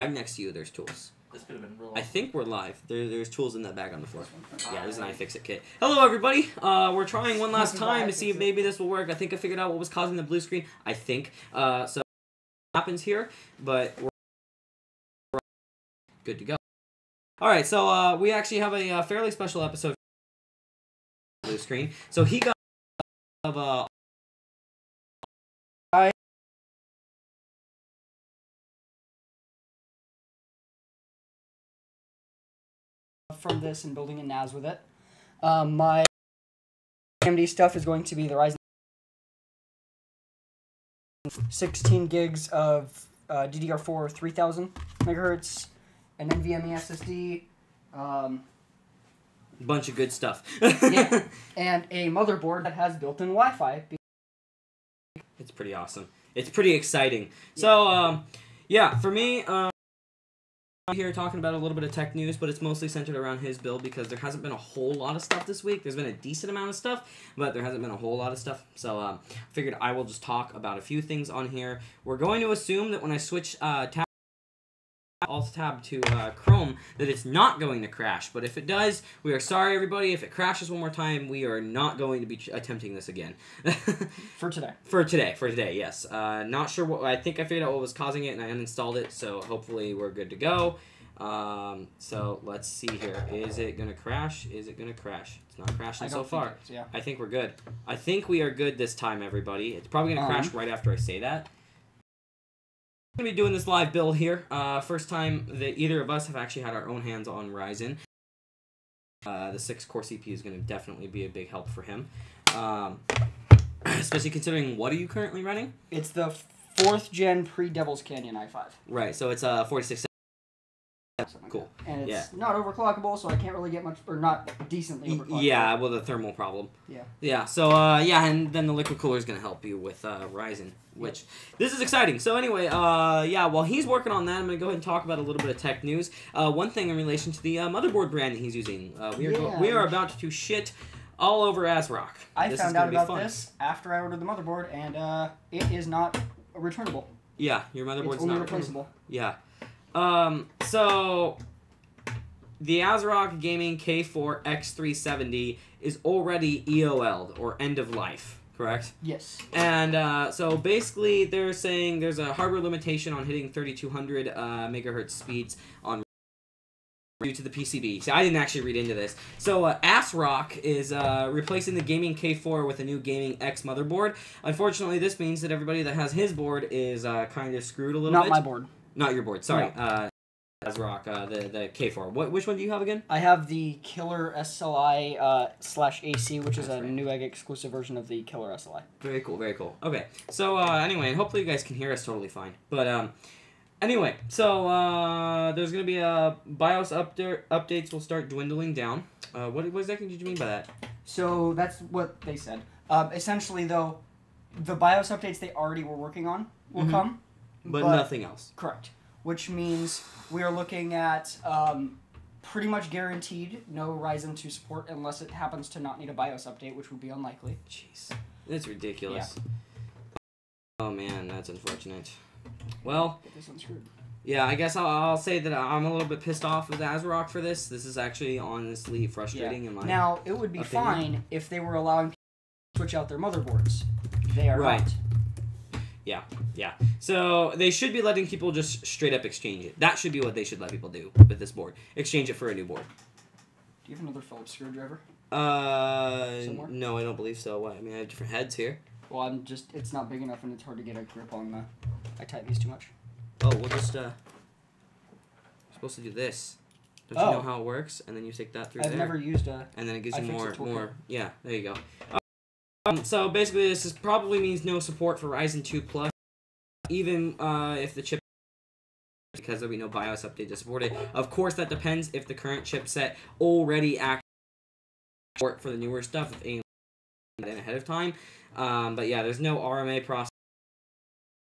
Bag next to you, there's tools. This could have been real. I think we're live. There's tools in that bag on the floor. Yeah, there's an iFixit kit. Hello, everybody. We're trying one last time to see if maybe this will work. I think I figured out what was causing the blue screen. I think. So happens here, but we're good to go. All right, so we actually have a fairly special episode. Blue screen. So he got of from this and building a NAS with it. My AMD stuff is going to be the Ryzen 16 gigs of DDR4 3000 megahertz, an NVMe SSD, bunch of good stuff. yeah, and a motherboard that has built-in Wi-Fi. It's pretty awesome. It's pretty exciting. Yeah. So, yeah, for me, I'm here talking about a little bit of tech news, but it's mostly centered around his build because there hasn't been a whole lot of stuff this week. There's been a decent amount of stuff, but there hasn't been a whole lot of stuff. So I figured I will just talk about a few things on here. We're going to assume that when I switch Alt-Tab to Chrome, that it's not going to crash. But if it does, we are sorry, everybody. If it crashes one more time, we are not going to be attempting this again. For today. For today, yes. Not sure what... I think I figured out what was causing it, and I uninstalled it, so hopefully we're good to go. So let's see here. Is it going to crash? Is it going to crash? It's not crashing so far. Yeah. I think we're good. I think we are good this time, everybody. It's probably going to crash right after I say that. I'm going to be doing this live build here. First time that either of us have actually had our own hands on Ryzen. The 6-core CPU is going to definitely be a big help for him. Especially considering, what are you currently running? It's the 4th gen pre-Devil's Canyon i5. Right, so it's 46. Cool. And it's not overclockable, so I can't really get much, or not decently overclockable. Yeah, well, the thermal problem. Yeah. Yeah, so, yeah, and then the liquid cooler is going to help you with Ryzen, which, this is exciting. So anyway, yeah, while he's working on that, I'm going to go ahead and talk about a little bit of tech news. One thing in relation to the motherboard brand that he's using. We are about to shit all over ASRock. I found out about this after I ordered the motherboard, and it is not returnable. Yeah, your motherboard's only not replaceable. Yeah. So the ASRock Gaming K4 X370 is already EOL'd, or end of life, correct? Yes. And so basically they're saying there's a hardware limitation on hitting 3200 megahertz speeds on due to the PCB. So I didn't actually read into this. So ASRock is replacing the Gaming K4 with a new Gaming X motherboard. Unfortunately, this means that everybody that has his board is kind of screwed a little bit. Not my board. Not your board, sorry. No. ASRock, the K4. Which one do you have again? I have the Killer SLI / AC, which is That's a right. Newegg exclusive version of the Killer SLI. Very cool, very cool. Okay, so anyway, and hopefully you guys can hear us totally fine. But anyway, so there's going to be BIOS updates will start dwindling down. What exactly did you mean by that? So that's what they said. Essentially, though, the BIOS updates they already were working on will come. But nothing else. Correct. Which means we are looking at pretty much guaranteed no Ryzen 2 support unless it happens to not need a BIOS update, which would be unlikely. Jeez. That's ridiculous. Yeah. Oh man, that's unfortunate. Well, Get this unscrewed. yeah, I guess I'll say that I'm a little bit pissed off with ASRock for this. This is actually honestly frustrating in my Now, it would be opinion. fine if they were allowing people to switch out their motherboards. They are Right. not. Yeah, yeah. So they should be letting people just straight up exchange it. That should be what they should let people do with this board. Exchange it for a new board. Do you have another Phillips screwdriver? Somewhere? No, I don't believe so. What? I mean, I have different heads here. Well, it's not big enough and it's hard to get a grip on the... I tight these too much. Oh, we'll just, supposed to do this. Don't you know how it works? And then you take that through there. I've never used a... And then it gives you iFixit more, yeah, there you go. So basically this probably means no support for Ryzen 2 Plus, even if the chip, because there'll be no BIOS update to support it. Of course, that depends if the current chipset already actually support for the newer stuff, if AMD then ahead of time. But yeah, there's no RMA process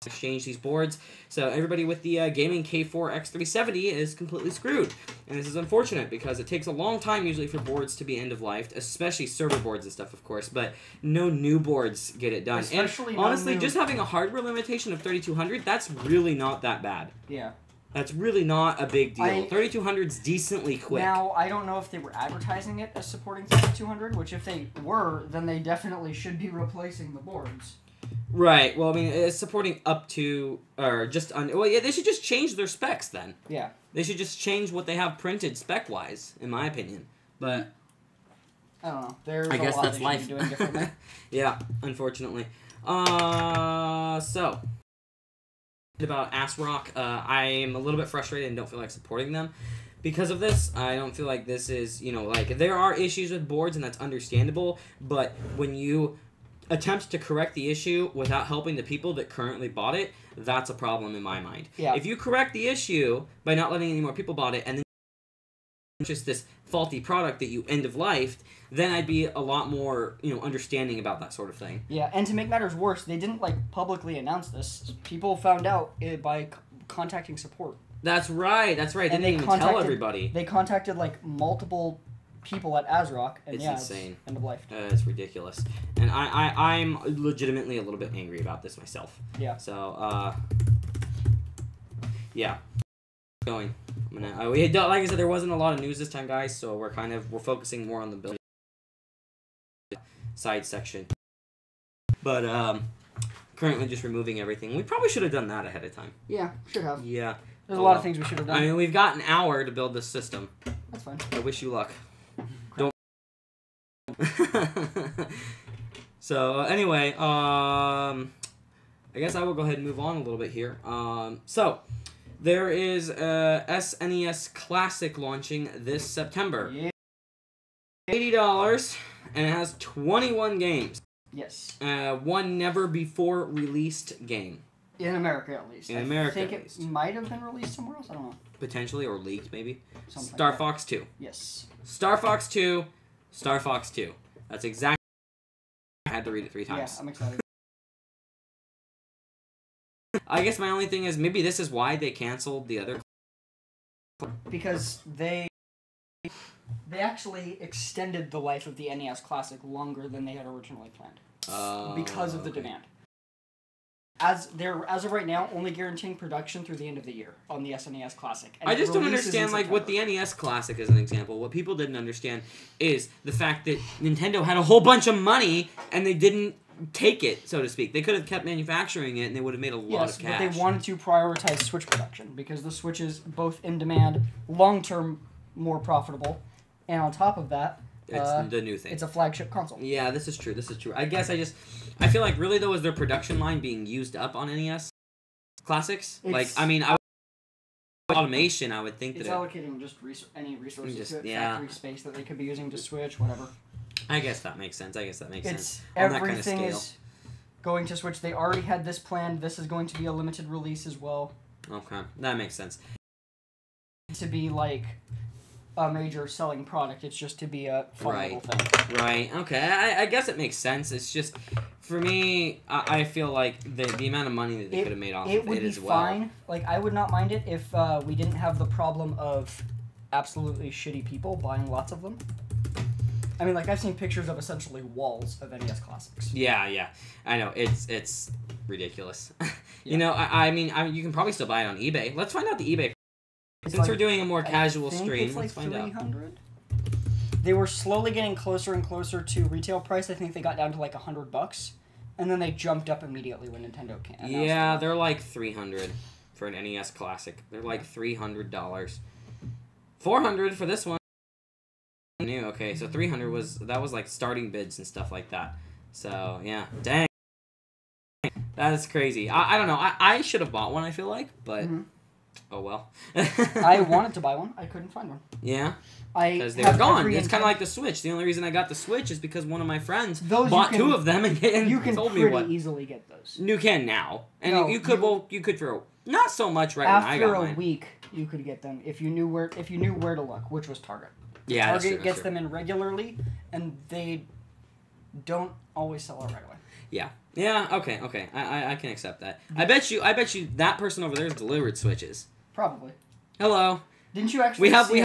to exchange these boards, so everybody with the Gaming K4 X370 is completely screwed. And this is unfortunate because it takes a long time usually for boards to be end-of-lifed, especially server boards and stuff, of course, but no new boards get it done. Especially and honestly, just having a hardware limitation of 3200, that's really not that bad. Yeah. That's really not a big deal. 3200's decently quick. Now, I don't know if they were advertising it as supporting 3200, which if they were, then they definitely should be replacing the boards. Right. Well, I mean, it's supporting up to, or just well, yeah, they should just change their specs then. Yeah. They should just change what they have printed spec-wise, in my opinion. But I don't know. There's I guess a lot that's they life. should be doing differently. Yeah, unfortunately. So about ASRock, I am a little bit frustrated and don't feel like supporting them because of this. I don't feel like this is, like, there are issues with boards and that's understandable, but when you attempt to correct the issue without helping the people that currently bought it, that's a problem in my mind. Yeah. If you correct the issue by not letting any more people bought it and then just this faulty product that you end of life, then I'd be a lot more, understanding about that sort of thing. Yeah, and to make matters worse, they didn't publicly announce this. People found out by contacting support. That's right. They didn't even tell everybody. They contacted multiple people at ASRock, and it's insane. It's end of life. It's ridiculous, and I'm legitimately a little bit angry about this myself. Yeah. So yeah, going. Like I said, there wasn't a lot of news this time, guys. So we're focusing more on the build side section, but currently just removing everything. We probably should have done that ahead of time. Yeah, should have. Yeah. There's a lot of things we should have done. I mean, we've got an hour to build this system. That's fine. I wish you luck. Don't. So anyway, I guess I will go ahead and move on a little bit here. So there is a SNES Classic launching this September. Yeah. $80, and it has 21 games. Yes. One never before released game. In America, at least. In America, I think it might have been released somewhere else. I don't know. Potentially, or leaked, maybe. Something Star like Fox 2. Yes. Star Fox 2. Star Fox 2. That's exactly. I had to read it 3 times. Yeah, I'm excited. I guess my only thing is maybe this is why they canceled the other. Because they actually extended the life of the NES Classic longer than they had originally planned. Because of the demand. As of right now, only guaranteeing production through the end of the year on the SNES Classic. And I just don't understand, what the the NES Classic is an example. What people didn't understand is the fact that Nintendo had a whole bunch of money and they didn't take it, so to speak. They could have kept manufacturing it and they would have made a lot of cash. But they wanted to prioritize Switch production because the Switch is both in demand, long-term more profitable, and on top of that, it's the new thing. It's a flagship console. Yeah, this is true. I guess I feel like really though is their production line being used up on NES Classics? Automation, I would think it's that allocating just any resources to it, yeah. factory space that they could be using to Switch, whatever. I guess that makes sense. Sense. Everything is going to Switch. They already had this planned. This is going to be a limited release as well. Okay, that makes sense. To be a major selling product, it's just to be a fun little thing. Right. Okay. I guess it makes sense. It's just for me, I feel like the amount of money that they could have made off of it as well. It would be fine. I would not mind it if we didn't have the problem of absolutely shitty people buying lots of them. I mean, I've seen pictures of essentially walls of NES Classics. Yeah. I know. It's ridiculous. Yeah. I mean, you can probably still buy it on eBay. Let's find out the eBay. Since we're doing a more casual stream, let's find out. They were slowly getting closer and closer to retail price. I think they got down to $100, and then they jumped up immediately when Nintendo announced it. Yeah, they're $300 for an NES Classic. They're $300. $400 for this one. New. Okay, so $300 was starting bids and stuff like that. So yeah, dang, that is crazy. I don't know. I should have bought one. I feel like, but. Mm-hmm. Oh well. I wanted to buy one. I couldn't find one. Yeah. Because they were gone. It's kind of like the Switch. The only reason I got the Switch is because one of my friends bought 2 of them and you can told me what. pretty easily get those. You can now, and you could for not so much right when I got mine. After a week, you could get them if you knew where to look, which was Target. Yeah, Target gets them in regularly, and they don't always sell out right away. Yeah. Yeah, okay. I can accept that. I bet you that person over there has delivered Switches. Probably. Hello. Didn't you actually see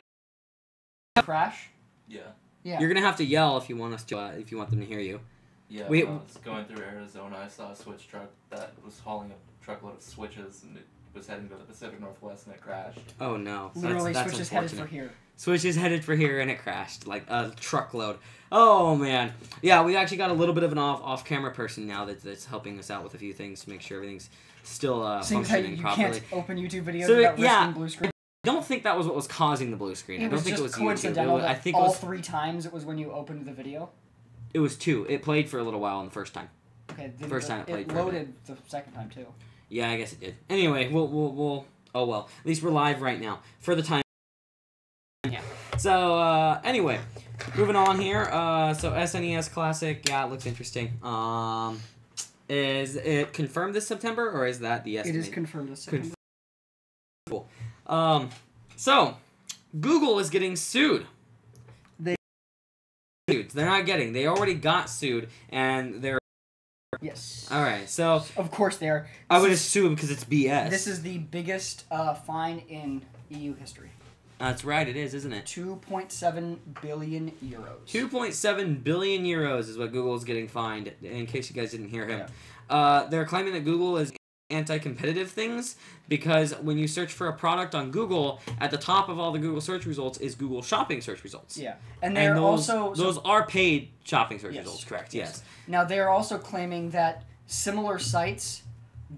crash? Yeah. You're gonna have to yell if you want us to if you want them to hear you. Yeah, when I was going through Arizona, I saw a Switch truck that was hauling a truckload of Switches, and it was heading to the Pacific Northwest and it crashed. Oh no. Literally, that's Switch is headed for here. Switch is headed for here and it crashed. Like a truckload. Oh man. Yeah, we actually got a little bit of an off-camera person now that's helping us out with a few things to make sure everything's still functioning properly. You can't open YouTube videos without risking blue screen. I don't think that was what was causing the blue screen. I don't think it was coincidental. YouTube. I think all 3 times it was when you opened the video. It was 2. It played for a little while on the first time. Okay. First time it played. It loaded the second time too. Yeah, I guess it did. Anyway, we'll. Oh well. At least we're live right now for the time. Yeah. So anyway, moving on here. So SNES Classic. Yeah, it looks interesting. Is it confirmed this September or is that the estimate? It is confirmed this September. Cool. So Google is getting sued. They're not getting. They already got sued, and they're. Yes. All right. So. Of course they are. I would assume because it's BS. This is the biggest fine in EU history. That's right. It is, isn't it? 2.7 billion euros. 2.7 billion euros is what Google is getting fined. In case you guys didn't hear him, yeah. They're claiming that Google is anti-competitive things because when you search for a product on Google, at the top of all the Google search results is Google shopping search results. Yeah, and they're also those are paid shopping search results, correct? Yes. Now they are also claiming that similar sites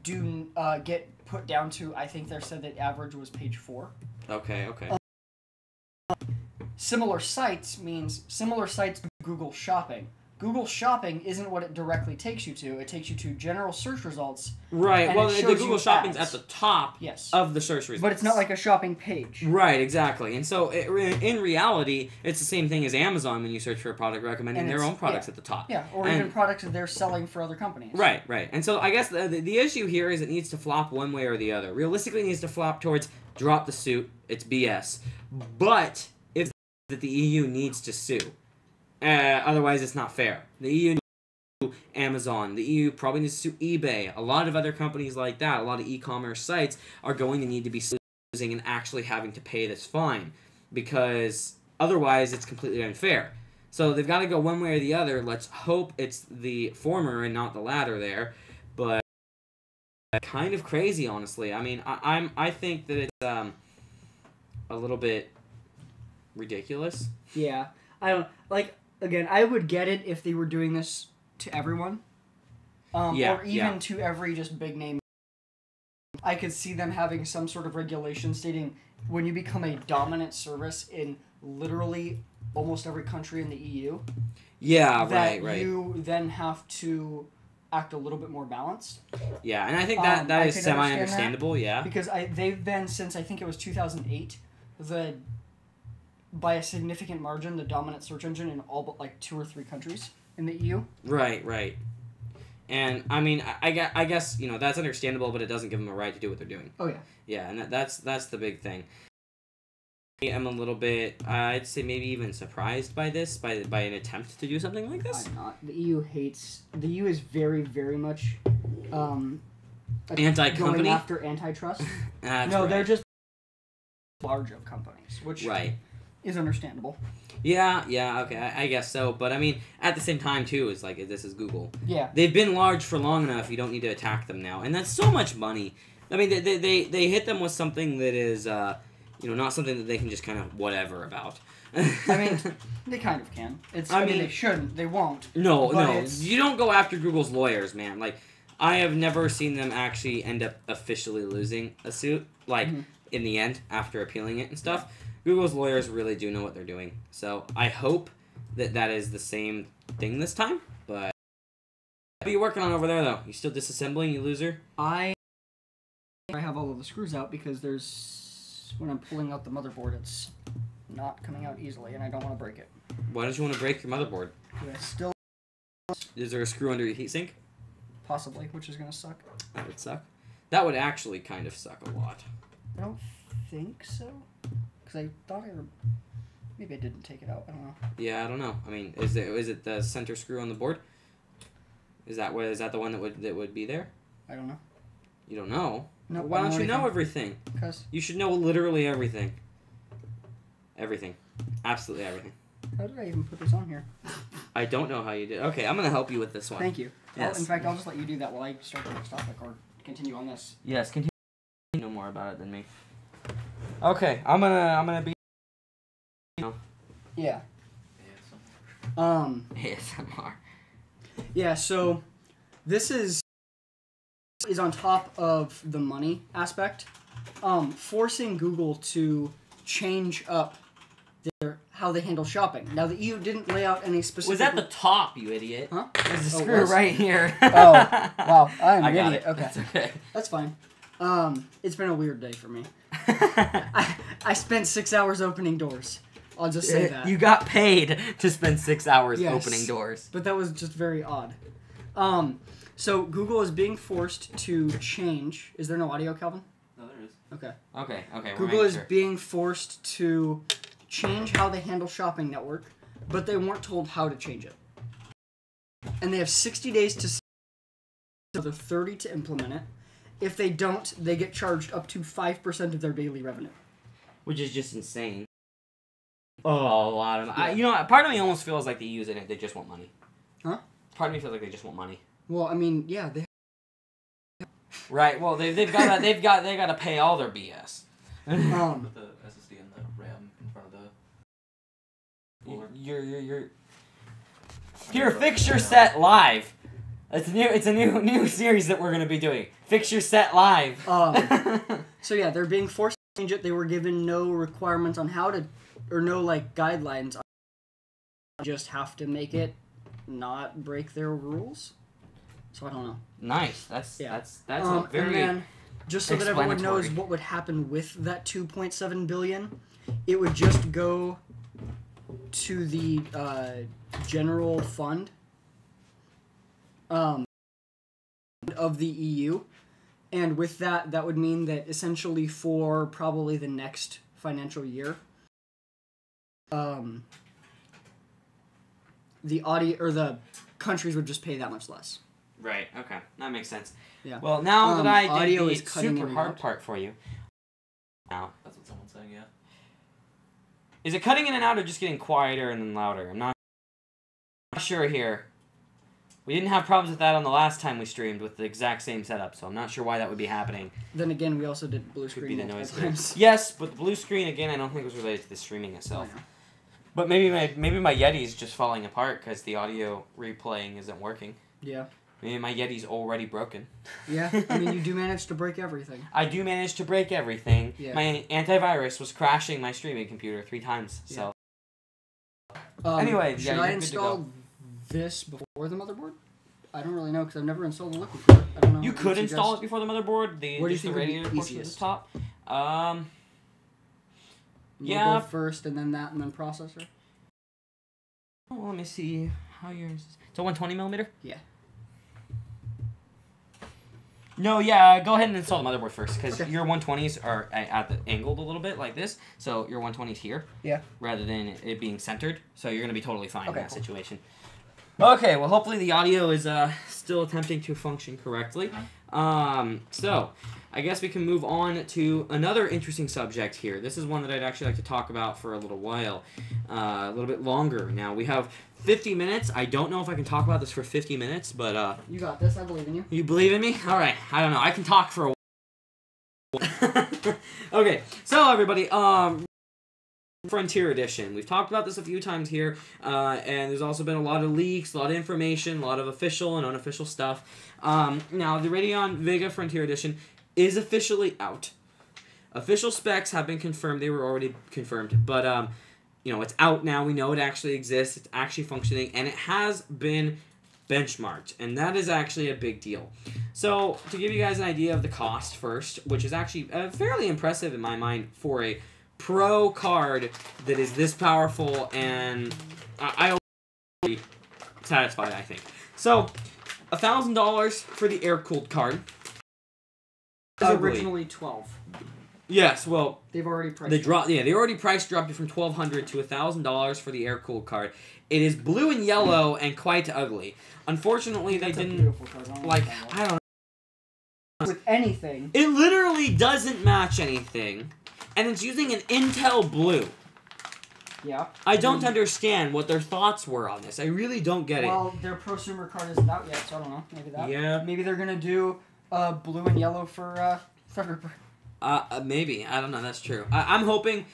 do get put down to. I think they said that average was page 4. Okay. Similar sites means similar sites to Google Shopping. Google Shopping isn't what it directly takes you to. It takes you to general search results. Right. Well, the Google Shopping's at the top of the search results. But it's not like a shopping page. Right, exactly. And so, in reality, it's the same thing as Amazon when you search for a product recommending their own products at the top. Yeah, or even products that they're selling for other companies. Right. And so, I guess the issue here is it needs to flop one way or the other. Realistically, it needs to flop towards drop the suit, it's BS. But, if that the EU needs to sue. Otherwise, it's not fair. The EU needs to sue Amazon. The EU probably needs to sue eBay. A lot of other companies like that, a lot of e-commerce sites, are going to need to be suing and actually having to pay this fine. Because otherwise, it's completely unfair. So they've got to go one way or the other. Let's hope it's the former and not the latter there. But kind of crazy, honestly. I mean, I think that it's a little bit ridiculous. Yeah. I don't... Like... Again, I would get it if they were doing this to everyone. Or even to every just big name. I could see them having some sort of regulation stating when you become a dominant service in literally almost every country in the EU. Yeah, that right. You then have to act a little bit more balanced. Yeah, and I think that is semi-understandable, yeah. Because they've been, since I think it was 2008, by a significant margin, the dominant search engine in all but like 2 or 3 countries in the EU. Right. And I mean, I guess that's understandable, but it doesn't give them a right to do what they're doing. Oh yeah. Yeah, and that's the big thing. I'm a little bit, I'd say maybe even surprised by this, by an attempt to do something like this. I'm not. The EU is very, very much anti-company, going after antitrust. They're just large of companies, which is understandable. Yeah, okay, I guess so. But I mean, at the same time too, it's like this is Google. Yeah. They've been large for long enough. You don't need to attack them now, and that's so much money. I mean, they hit them with something that is, not something that they can just kind of whatever about. I mean, they kind of can. I mean, they shouldn't. They won't. No. You don't go after Google's lawyers, man. Like, I have never seen them actually end up officially losing a suit. Like, in the end, after appealing it and stuff. Google's lawyers really do know what they're doing. So I hope that is the same thing this time. But what are you working on over there, though? You still disassembling, you loser? I have all of the screws out because when I'm pulling out the motherboard, it's not coming out easily, and I don't want to break it. Why don't you want to break your motherboard? Is there a screw under your heatsink? Possibly, which is going to suck. That would suck. That would actually kind of suck a lot. I don't think so. I thought maybe I didn't take it out. I don't know. Yeah, I don't know. I mean, is it the center screw on the board? Is that the one that would be there? I don't know. You don't know? No. Why don't you know everything? Because you should know literally everything. Everything, absolutely everything. How did I even put this on here? I don't know how you did. Okay, I'm gonna help you with this one. Thank you. Yes. In fact, I'll just let you do that while I start the next topic or continue on this. Yes, continue. No more about it than me. Okay, I'm gonna be. Yeah. ASMR. Yeah. So, this is on top of the money aspect, forcing Google to change up how they handle shopping. Now, the EU didn't lay out any specific... Was at the top, you idiot. Huh? There's a screw right here. Oh, wow. I'm an idiot. It. Okay. That's okay. That's fine. It's been a weird day for me. I spent 6 hours opening doors. I'll just say that. You got paid to spend 6 hours Yes, opening doors. But that was just very odd. So Google is being forced to change... Is there no audio, Calvin? No, there is. Okay. Okay. Google is being forced to change how they handle shopping network, but they weren't told how to change it. And they have 60 days to another 30 to implement it. If they don't, they get charged up to 5% of their daily revenue. Which is just insane. Oh, a lot of... part of me almost feels like they use it and they just want money. Huh? Part of me feels like they just want money. Well, I mean, yeah, they... Right, well, they've got to pay all their BS. Put the SSD and the RAM in front of the board. You're Here, Fix Your Set Live. It's a new series that we're gonna be doing. Fix Your Set Live. So yeah, they're being forced to change it. They were given no requirements on how to, or no like guidelines. Just have to make it not break their rules. So I don't know. Nice. That's a very. And then, just so that everyone knows explanatory. what would happen with that 2.7 billion, it would just go to the general fund of the EU, and with that, that would mean that essentially for probably the next financial year, the countries would just pay that much less. Right. Okay. That makes sense. Yeah. Well, now that I did the cutting super in and hard out. part for you. Now, That's what someone's saying, yeah. is it cutting in and out or just getting quieter and then louder? I'm not sure here. We didn't have problems with that on the last time we streamed with the exact same setup, so I'm not sure why that would be happening. Then again, we also did blue Could screen be the multiple noise. times. Yes, but the blue screen again, I don't think was related to the streaming itself. Oh, yeah. But maybe my Yeti's just falling apart because the audio replaying isn't working. Yeah. Maybe my Yeti's already broken. Yeah, I mean, you do manage to break everything. I do manage to break everything. Yeah. My antivirus was crashing my streaming computer 3 times. So anyway, should yeah, I you're good to install go. this before the motherboard? I don't really know because I've never installed the liquid cooler. I don't know. You could install it before the motherboard. What do you think the would be radiator portion at the easiest? top. Yeah. Mobile first, and then that, and then processor. Oh, let me see how yours. It's a 120 millimeter. Yeah. No, yeah. Go ahead and install the motherboard first, because Okay. your 120s are at the angled a little bit like this. So your 120s here. Yeah. Rather than it being centered, so you're gonna be totally fine in that cool. situation. Okay, well, hopefully the audio is still attempting to function correctly. So, I guess we can move on to another interesting subject here. This is one that I'd actually like to talk about for a little while, a little bit longer. Now, we have 50 minutes. I don't know if I can talk about this for 50 minutes, but... You got this. I believe in you. You believe in me? All right. I don't know. I can talk for a while. Okay, so everybody, Frontier Edition. We've talked about this a few times here, and there's also been a lot of leaks, a lot of information, a lot of official and unofficial stuff. Now, the Radeon Vega Frontier Edition is officially out. Official specs have been confirmed. They were already confirmed, but it's out now. We know it actually exists. It's actually functioning, and it has been benchmarked, and that is actually a big deal. So, to give you guys an idea of the cost first, which is actually fairly impressive in my mind for a Pro card that is this powerful, and I'll be satisfied, I think. So, $1,000 for the air-cooled card. It was originally 12. Yes, well, They've already priced they already price dropped it from $1,200 to $1,000 for the air-cooled card. It is blue and yellow and quite ugly. Unfortunately, they didn't, I don't know. With anything. It literally doesn't match anything. And it's using an Intel Blue. Yeah. I don't understand what their thoughts were on this. I really don't get it. Well, their prosumer card isn't out yet, so I don't know. Maybe that. Yeah. Maybe they're going to do blue and yellow for Thunderbird. Maybe. I don't know. That's true. I'm hoping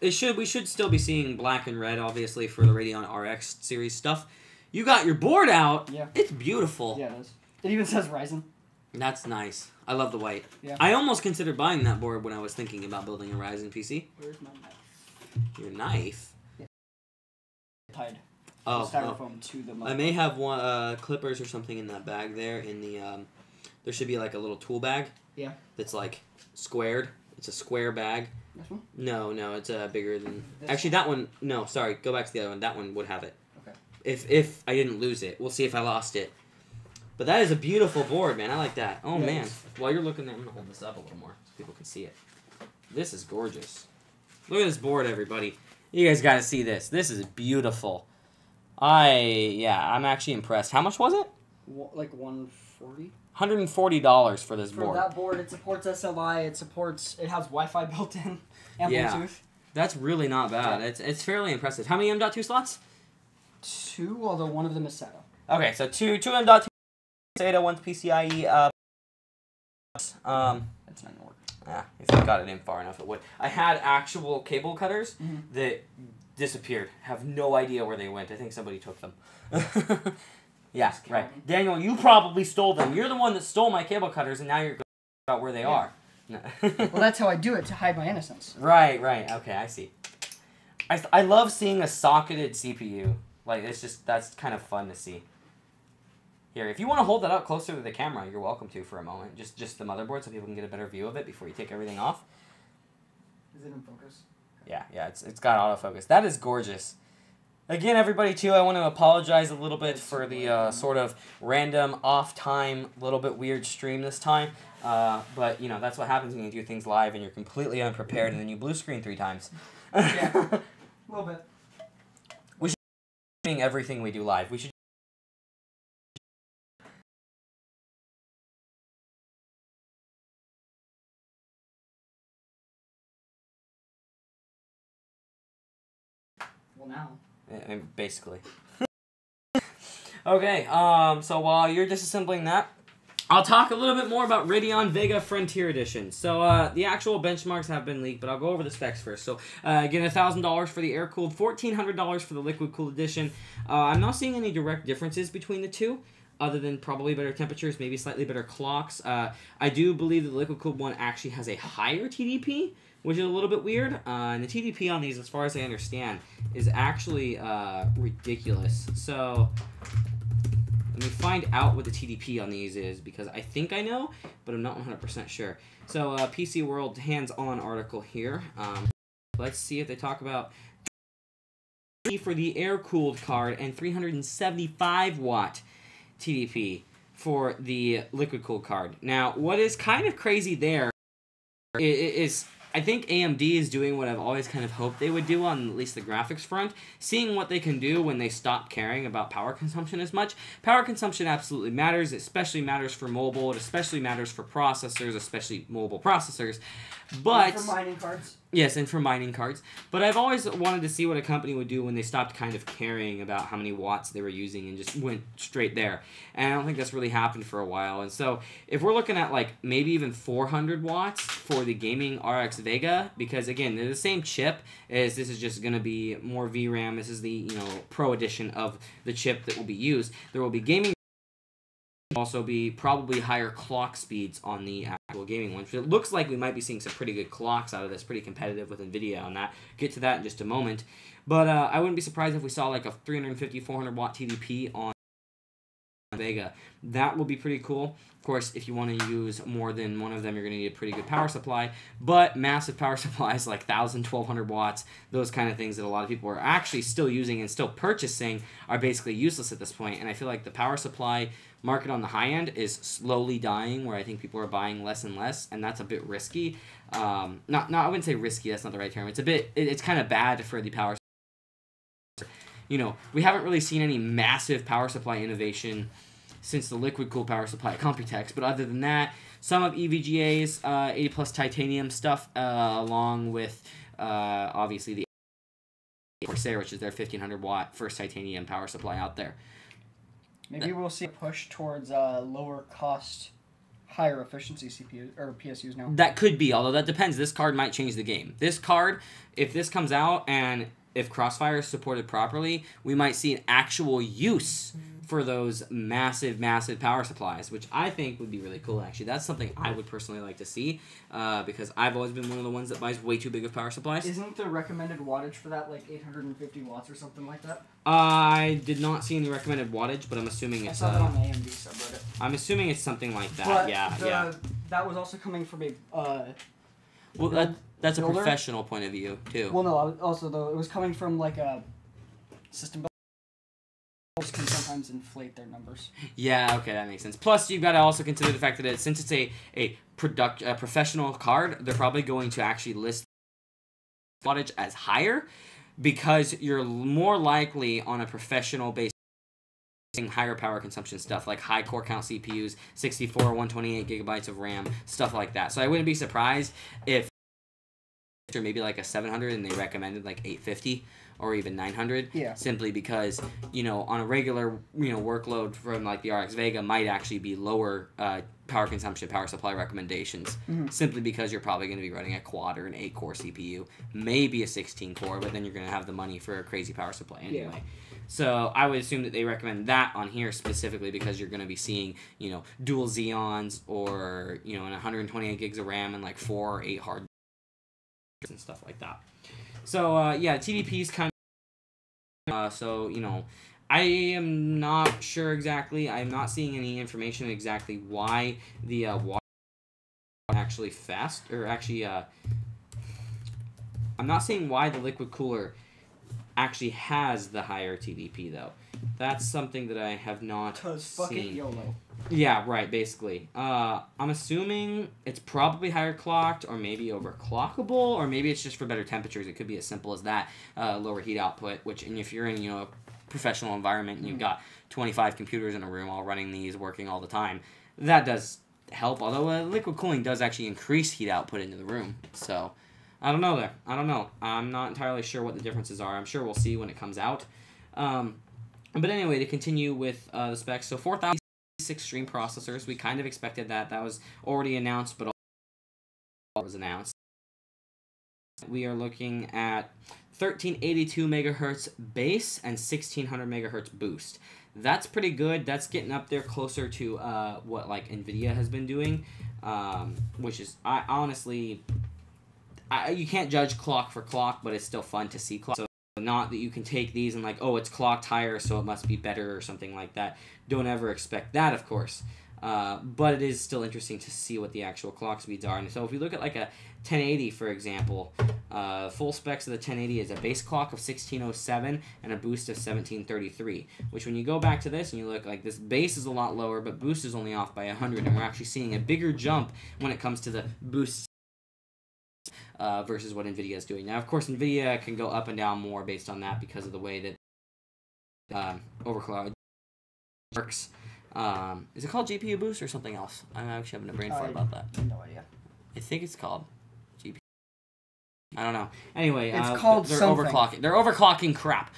we should still be seeing black and red, obviously, for the Radeon RX series stuff. You got your board out. Yeah. It's beautiful. Yeah, it is. It even says Ryzen. That's nice. I love the white. Yeah. I almost considered buying that board when I was thinking about building a Ryzen PC. Where's my knife? Your knife? Yeah. Tied. Oh. Styrofoam to the I may have one clippers or something in that bag there. In the there should be like a little tool bag. Yeah. That's like squared. It's a square bag. This one? No, it's bigger than. This Actually, that one. No, sorry. Go back to the other one. That one would have it. Okay. If I didn't lose it, we'll see if I lost it. But that is a beautiful board, man. I like that. Oh, Yeah, man. While you're looking there, I'm going to hold this up a little more so people can see it. This is gorgeous. Look at this board, everybody. You guys got to see this. This is beautiful. I'm actually impressed. How much was it? Like $140. $140 for this board. For that board, it supports SLI. It has Wi-Fi built in and Bluetooth. That's really not bad. Yeah. It's fairly impressive. How many M.2 slots? 2, although one of them is SATA. Okay, so two M.2 SATA, one's PCIe. That's not gonna work. Yeah, if you got it in far enough, it would. I had actual cable cutters that disappeared. Have no idea where they went. I think somebody took them. Yeah, right. Daniel, you probably stole them. You're the one that stole my cable cutters, and now you're going about where they are. Well, that's how I do it, to hide my innocence. Right. Okay, I see. I love seeing a socketed CPU. Like, that's kind of fun to see. Here, if you want to hold that up closer to the camera, you're welcome to for a moment. Just the motherboard so people can get a better view of it before you take everything off. Is it in focus? Yeah, it's got autofocus. That is gorgeous. Again, everybody, too, I want to apologize a little bit for the sort of random, off-time, little bit weird stream this time. But, that's what happens when you do things live and you're completely unprepared and then you blue screen 3 times. Yeah, a little bit. We should be doing everything we do live. We should. Well, now. Basically. Okay, so while you're disassembling that, I'll talk a little bit more about Radeon Vega Frontier Edition. So, the actual benchmarks have been leaked, but I'll go over the specs first. So, again, $1,000 for the air-cooled, $1,400 for the liquid-cooled edition. I'm not seeing any direct differences between the two, other than probably better temperatures, maybe slightly better clocks. I do believe that the liquid-cooled one actually has a higher TDP, which is a little bit weird. And the TDP on these, as far as I understand, is actually ridiculous. So let me find out what the TDP on these is, because I think I know, but I'm not 100% sure. So PC World hands-on article here. Let's see if they talk about for the air-cooled card and 375-watt TDP for the liquid-cooled card. Now, what is kind of crazy there is I think AMD is doing what I've always kind of hoped they would do on at least the graphics front, seeing what they can do when they stop caring about power consumption as much. Power consumption absolutely matters. It especially matters for mobile. It especially matters for processors, especially mobile processors. But and for mining cards. Yes, and for mining cards. But I've always wanted to see what a company would do when they stopped kind of caring about how many watts they were using and just went straight there. And I don't think that's really happened for a while. And so if we're looking at like maybe even 400 watts for the gaming RX Vega, because again, they're the same chip, as this is just going to be more VRAM. This is the Pro edition of the chip that will be used. There will be gaming, also be probably higher clock speeds on the actual gaming one. So it looks like we might be seeing some pretty good clocks out of this, pretty competitive with NVIDIA on that. Get to that in just a moment. But I wouldn't be surprised if we saw like a 350, 400 watt TDP on Vega. That will be pretty cool. Of course, if you want to use more than one of them, you're going to need a pretty good power supply. But massive power supplies like 1,000, 1,200 watts, those kind of things that a lot of people are actually still using and still purchasing are basically useless at this point. And I feel like the power supply market on the high end is slowly dying, where I think people are buying less and less, and that's a bit risky. I wouldn't say risky, that's not the right term. It's kind of bad for the power supply. We haven't really seen any massive power supply innovation since the liquid-cooled power supply at Computex, but other than that, some of EVGA's 80 plus titanium stuff, along with obviously the Corsair, which is their 1,500 watt first titanium power supply out there. Maybe we'll see a push towards lower cost higher efficiency CPU or PSUs now. That could be, although that depends. This card might change the game. This card, if this comes out and if Crossfire is supported properly, we might see an actual use for those massive, massive power supplies, which I think would be really cool, actually. That's something I would personally like to see, because I've always been one of the ones that buys way too big of power supplies. Isn't the recommended wattage for that like 850 watts or something like that? I did not see any recommended wattage, but I'm assuming it's... I saw that on the AMD subreddit. I'm assuming it's something like that, but yeah. That was also coming from a... well, that's a builder? professional point of view, too. Well, no, also, though, it was coming from, like, a system builder. Can sometimes inflate their numbers. Yeah, okay, that makes sense. Plus, you've got to also consider the fact that since it's a professional card, they're probably going to actually list wattage as higher, because you're more likely on a professional basis higher power consumption stuff like high core count CPUs, 64 or 128 gigabytes of RAM, stuff like that. So I wouldn't be surprised if maybe like a 700 and they recommended like 850 or even 900, simply because, you know, on a regular, you know, workload from like the RX Vega might actually be lower power consumption, power supply recommendations, simply because you're probably going to be running a quad or an 8-core CPU, maybe a 16-core, but then you're going to have the money for a crazy power supply anyway. Yeah. So I would assume that they recommend that on here specifically because you're going to be seeing, you know, dual Xeons or, you know, 128 gigs of RAM and like 4 or 8 hard and stuff like that. So, yeah, TDP's kind of... so, you know, I am not sure exactly. I'm not seeing any information exactly why the water actually fast... Or actually, I'm not seeing why the liquid cooler actually has the higher TDP, though. That's something that I have not seen. 'Cause fuck it, YOLO. Yeah, right, basically. I'm assuming it's probably higher clocked, or maybe overclockable, or maybe it's just for better temperatures. It could be as simple as that. Lower heat output, which, and if you're in, you know, a professional environment and you've got 25 computers in a room all running these, working all the time, that does help, although liquid cooling does actually increase heat output into the room. So, I don't know there. I don't know. I'm not entirely sure what the differences are. I'm sure we'll see when it comes out. But anyway, to continue with the specs, so 4006 stream processors, we kind of expected that. That was already announced, but all was announced. We are looking at 1382 megahertz base and 1600 megahertz boost. That's pretty good. That's getting up there closer to what like NVIDIA has been doing, which is, I honestly, you can't judge clock for clock, but it's still fun to see clock. So not that you can take these and like, oh, it's clocked higher, so it must be better or something like that. Don't ever expect that, of course. But it is still interesting to see what the actual clock speeds are. And so if we look at like a 1080, for example, full specs of the 1080 is a base clock of 1607 and a boost of 1733, which when you go back to this and you look, like, this base is a lot lower, but boost is only off by 100, and we're actually seeing a bigger jump when it comes to the boost versus what NVIDIA is doing. Now, of course, NVIDIA can go up and down more based on that because of the way that overclock works. Is it called GPU boost or something else? I'm actually having a brain fart about that. No idea. I think it's called GPU. I don't know. Anyway, it's called they're something. overclocking. They're overclocking crap.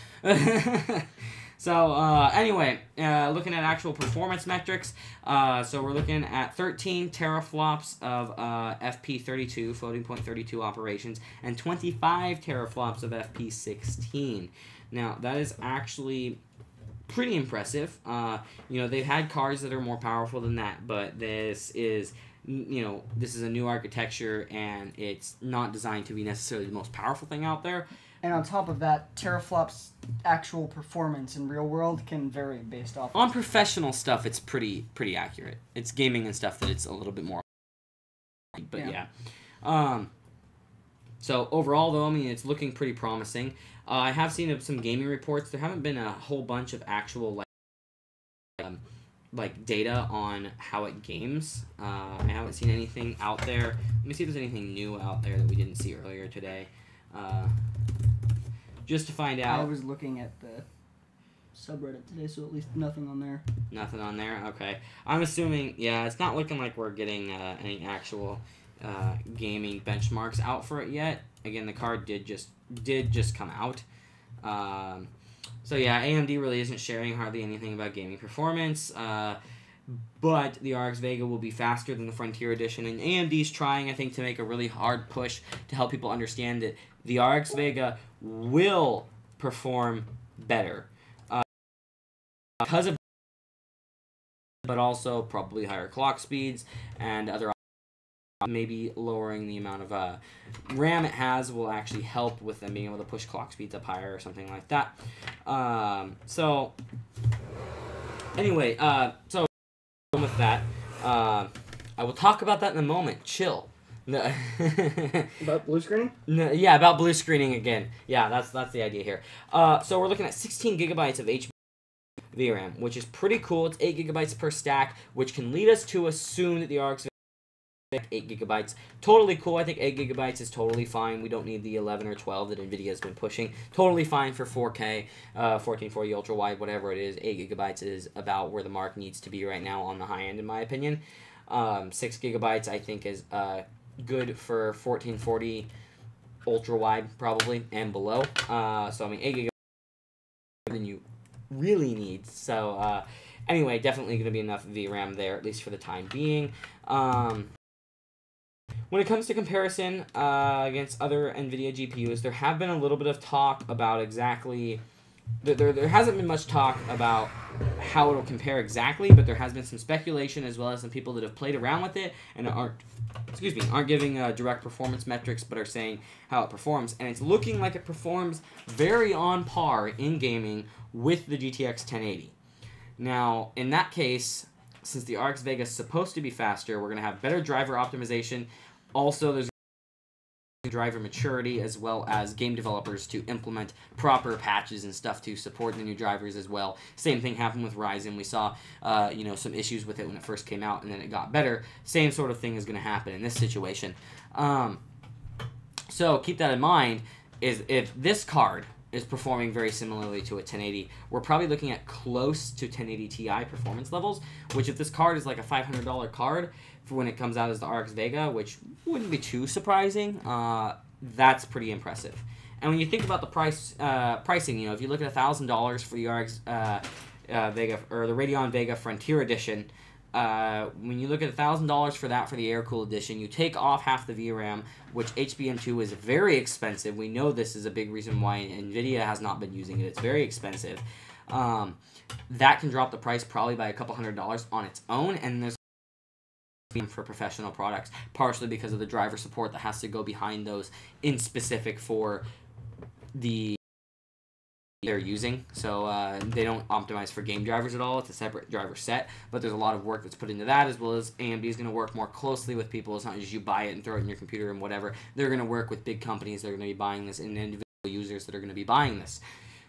So, anyway, looking at actual performance metrics, so we're looking at 13 teraflops of FP32, floating point 32 operations, and 25 teraflops of FP16. Now, that is actually pretty impressive. You know, they've had cards that are more powerful than that, but this is, you know, this is a new architecture, and it's not designed to be necessarily the most powerful thing out there. And on top of that, teraflops' actual performance in real world can vary based off. On professional stuff, it's pretty accurate. It's gaming and stuff that it's a little bit more. But yeah. So overall, though, I mean, it's looking pretty promising. I have seen some gaming reports. There haven't been a whole bunch of actual like data on how it games. I haven't seen anything out there. Let me see if there's anything new out there that we didn't see earlier today. Just to find out. I was looking at the subreddit today, so at least nothing on there. Nothing on there? Okay. I'm assuming, yeah, it's not looking like we're getting any actual gaming benchmarks out for it yet. Again, the card did just come out. So yeah, AMD really isn't sharing hardly anything about gaming performance. but the RX Vega will be faster than the Frontier Edition, and AMD's trying, I think, to make a really hard push to help people understand that the RX Vega will perform better because of, but also probably higher clock speeds and other. Maybe lowering the amount of RAM it has will actually help with them being able to push clock speeds up higher or something like that. So anyway, so with that, I will talk about that in a moment. Chill. About blue screening? No, yeah, about blue screening again. Yeah, that's the idea here. So we're looking at 16 gigabytes of VRAM, which is pretty cool. It's 8 gigabytes per stack, which can lead us to assume that the RX 8 gigabytes. Totally cool. I think 8 gigabytes is totally fine. We don't need the 11 or 12 that NVIDIA has been pushing. Totally fine for 4K, 1440 ultra wide, whatever it is. 8 gigabytes is about where the mark needs to be right now on the high end, in my opinion. 6 gigabytes, I think, is good for 1440 ultra wide, probably, and below. So, I mean, 8 gigabytes than you really need. So, anyway, definitely going to be enough VRAM there, at least for the time being. When it comes to comparison against other NVIDIA GPUs, there have been a little bit of talk about exactly... There hasn't been much talk about how it'll compare exactly, but there has been some speculation as well as some people that have played around with it and aren't giving direct performance metrics, but are saying how it performs. And it's looking like it performs very on par in gaming with the GTX 1080. Now, in that case, since the RX Vega is supposed to be faster, we're going to have better driver optimization. Also, there's driver maturity as well as game developers to implement proper patches and stuff to support the new drivers as well. Same thing happened with Ryzen. We saw some issues with it when it first came out, and then it got better. Same sort of thing is going to happen in this situation. So keep that in mind. Is if this card is performing very similarly to a 1080, we're probably looking at close to 1080 Ti performance levels, which if this card is like a $500 card for when it comes out as the RX Vega, which wouldn't be too surprising, that's pretty impressive. And when you think about the pricing, if you look at $1,000 for the RX Vega, or the Radeon Vega Frontier Edition, when you look at $1,000 for that for the air-cooled edition, you take off half the VRAM, which HBM2 is very expensive. We know this is a big reason why NVIDIA has not been using it. It's very expensive. That can drop the price probably by a couple $100 on its own, and there's for professional products, partially because of the driver support that has to go behind those in specific for the they're using. So they don't optimize for game drivers at all. It's a separate driver set, but there's a lot of work that's put into that, as well as AMD is going to work more closely with people. It's not just you buy it and throw it in your computer and whatever. They're going to work with big companies that are going to be buying this and individual users that are going to be buying this.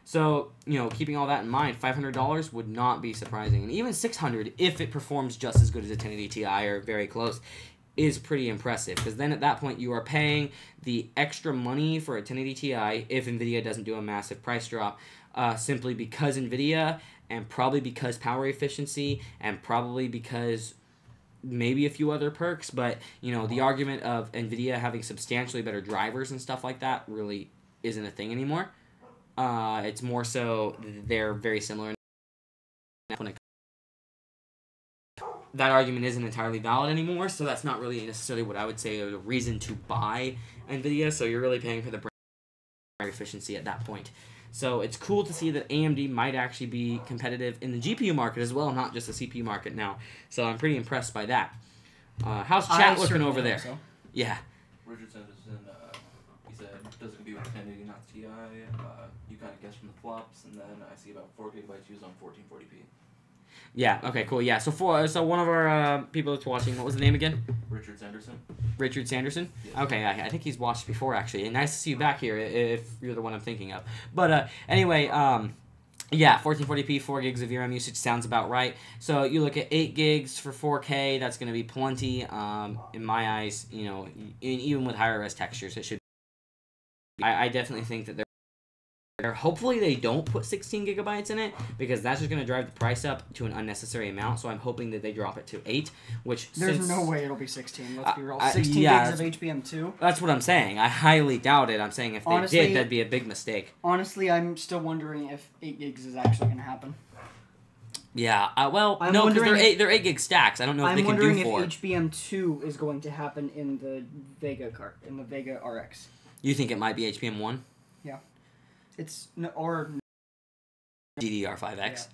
So, keeping all that in mind, $500 would not be surprising. And even $600, if it performs just as good as a 1080 Ti or very close, is pretty impressive. Because then at that point, you are paying the extra money for a 1080 Ti if NVIDIA doesn't do a massive price drop, simply because NVIDIA, and probably because power efficiency, and probably because maybe a few other perks. But, the argument of NVIDIA having substantially better drivers and stuff like that really isn't a thing anymore. It's more so they're very similar. That argument isn't entirely valid anymore, so that's not really necessarily what I would say a reason to buy NVIDIA, so you're really paying for the brand efficiency at that point. So it's cool to see that AMD might actually be competitive in the GPU market as well, not just the CPU market now. So I'm pretty impressed by that. How's chat looking over there? So. Yeah. Richard Sanderson, he said, does it compete with 1080 not Ti? You kind of guess from the flops, and then I see about 4 gigabytes used on 1440p. Yeah, okay, cool, yeah. So one of our people that's watching, what was the name again? Richard Sanderson. Richard Sanderson? Yes. Okay, I think he's watched before, actually. And nice to see you back here, if you're the one I'm thinking of. But anyway, yeah, 1440p, 4 gigs of VRAM usage sounds about right. So you look at 8 gigs for 4K, that's going to be plenty. In my eyes, even with higher res textures, it should be. I definitely think that hopefully they don't put 16 gigabytes in it, because that's just going to drive the price up to an unnecessary amount. So I'm hoping that they drop it to 8, which there's no way it'll be 16. Let's be real. 16 gigs of HBM2. That's what I'm saying. I highly doubt it. I'm saying if they did, that'd be a big mistake. Honestly, I'm still wondering if 8 gigs is actually going to happen. Yeah, well, I'm no, because wondering they're 8 gig stacks. I don't know if I'm they can do wondering 4. if HBM2 is going to happen in the Vega card, in the Vega RX. You think it might be HBM1? Yeah. It's... or... GDDR5X?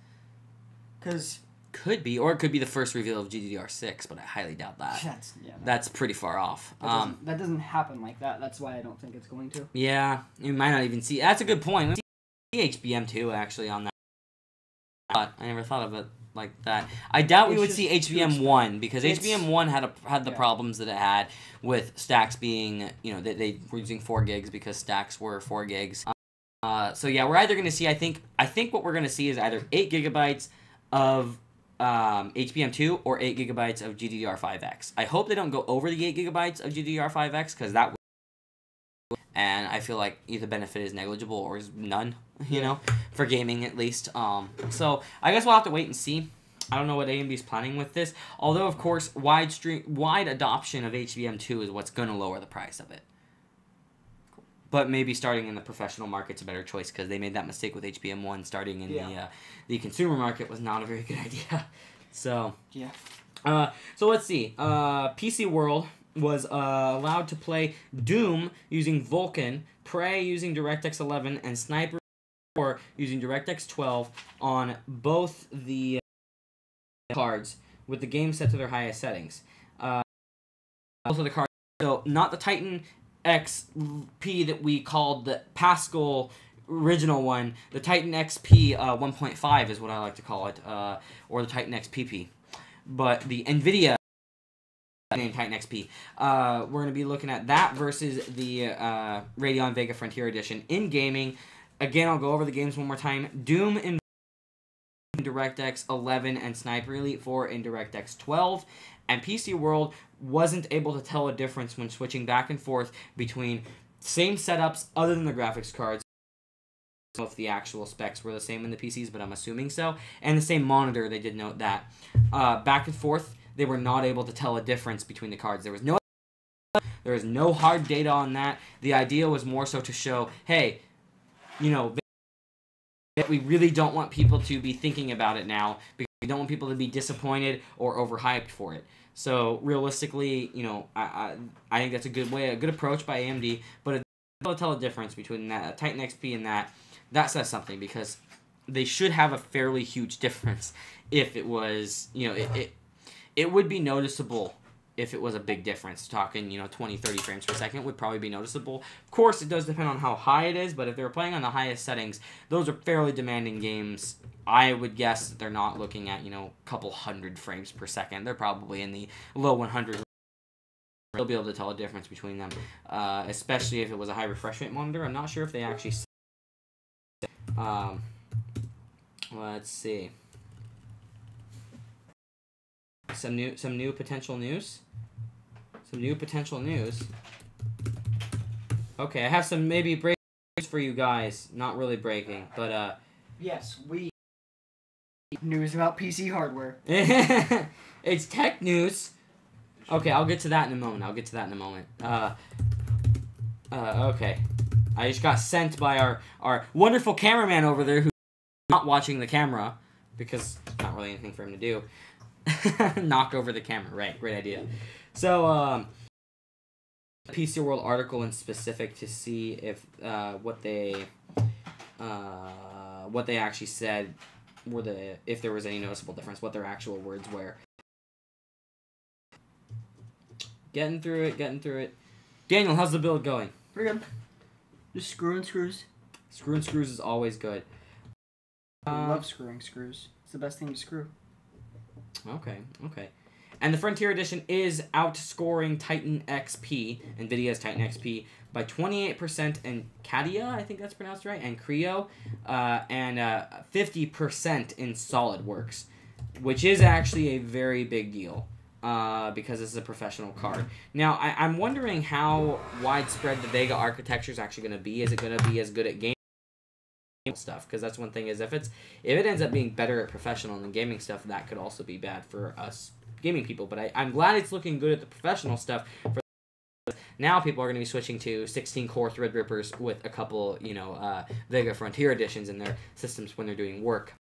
Because... Could be, or it could be the first reveal of GDDR6, but I highly doubt that. That's pretty far off. That doesn't happen like that. That's why I don't think it's going to. Yeah, you might not even see... That's a good point. Let's see HBM2, actually, on that. I never thought of it like that. I doubt we would see HBM1, because HBM1 had the problems that it had with stacks being... they were using 4 gigs because stacks were 4 gigs. So yeah, we're either going to see... I think what we're going to see is either 8 gigabytes of... HBM2 or 8 gigabytes of GDDR5X. I hope they don't go over the 8 gigabytes of GDDR5X, because that would... And I feel like either benefit is negligible or is none, for gaming at least. So I guess we'll have to wait and see. I don't know what AMD is planning with this. Although, of course, wide adoption of HBM2 is what's going to lower the price of it. But maybe starting in the professional market's a better choice, because they made that mistake with HBM1. Starting in the consumer market was not a very good idea. So yeah. So let's see. PC World was allowed to play Doom using Vulkan, Prey using DirectX 11, and Sniper 4 using DirectX 12 on both the cards with the game set to their highest settings. Both of the cards, so not the Titan XP that we called the Pascal original one. The Titan XP 1.5 is what I like to call it, or the Titan XPP. But the NVIDIA named Titan XP. We're going to be looking at that versus the Radeon Vega Frontier Edition in gaming. Again, I'll go over the games one more time. Doom in DirectX 11 and Sniper Elite 4 in DirectX 12. And PC World wasn't able to tell a difference when switching back and forth between same setups other than the graphics cards. I don't know if the actual specs were the same in the PCs, but I'm assuming so. And the same monitor, they did note that. Back and forth, they were not able to tell a difference between the cards. There was no hard data on that. The idea was more so to show, hey, we really don't want people to be thinking about it now, because we don't want people to be disappointed or overhyped for it. So realistically, I think that's a good approach by AMD, but it doesn't tell a difference between that Titan XP and that. That says something, because they should have a fairly huge difference if it was, it would be noticeable if it was a big difference. Talking, 20, 30 frames per second would probably be noticeable. Of course, it does depend on how high it is, but if they're playing on the highest settings, those are fairly demanding games. I would guess that they're not looking at, a couple hundred frames per second. They're probably in the low 100s. They'll be able to tell a difference between them, especially if it was a high refresh rate monitor. I'm not sure if they actually... let's see. Some new potential news. Some new potential news. Okay, I have some maybe breaking news for you guys. Not really breaking, but yes, we news about PC hardware. It's tech news. Okay, I'll get to that in a moment. Okay. I just got sent by our wonderful cameraman over there who's not watching the camera, because it's not really anything for him to do. Knock over the camera. Right, great idea. So, PC World article in specific to see if what they actually said were if there was any noticeable difference, what their actual words were. Getting through it. Daniel, how's the build going? Pretty good. Just screwing screws. Screwing screws is always good. I love screwing screws. It's the best thing to screw. Okay. And the Frontier Edition is outscoring Titan XP, NVIDIA's Titan XP, by 28% in Cadia, I think that's pronounced right, and Creo, and 50% in SolidWorks, which is actually a very big deal, because this is a professional card. Now, I'm wondering how widespread the Vega architecture is actually going to be. Is it going to be as good at gaming stuff? Because that's one thing, is if it ends up being better at professional than gaming stuff, that could also be bad for us gaming people. But I'm glad it's looking good at the professional stuff. Now people are going to be switching to 16-core Threadrippers with a couple, Vega Frontier editions in their systems when they're doing work.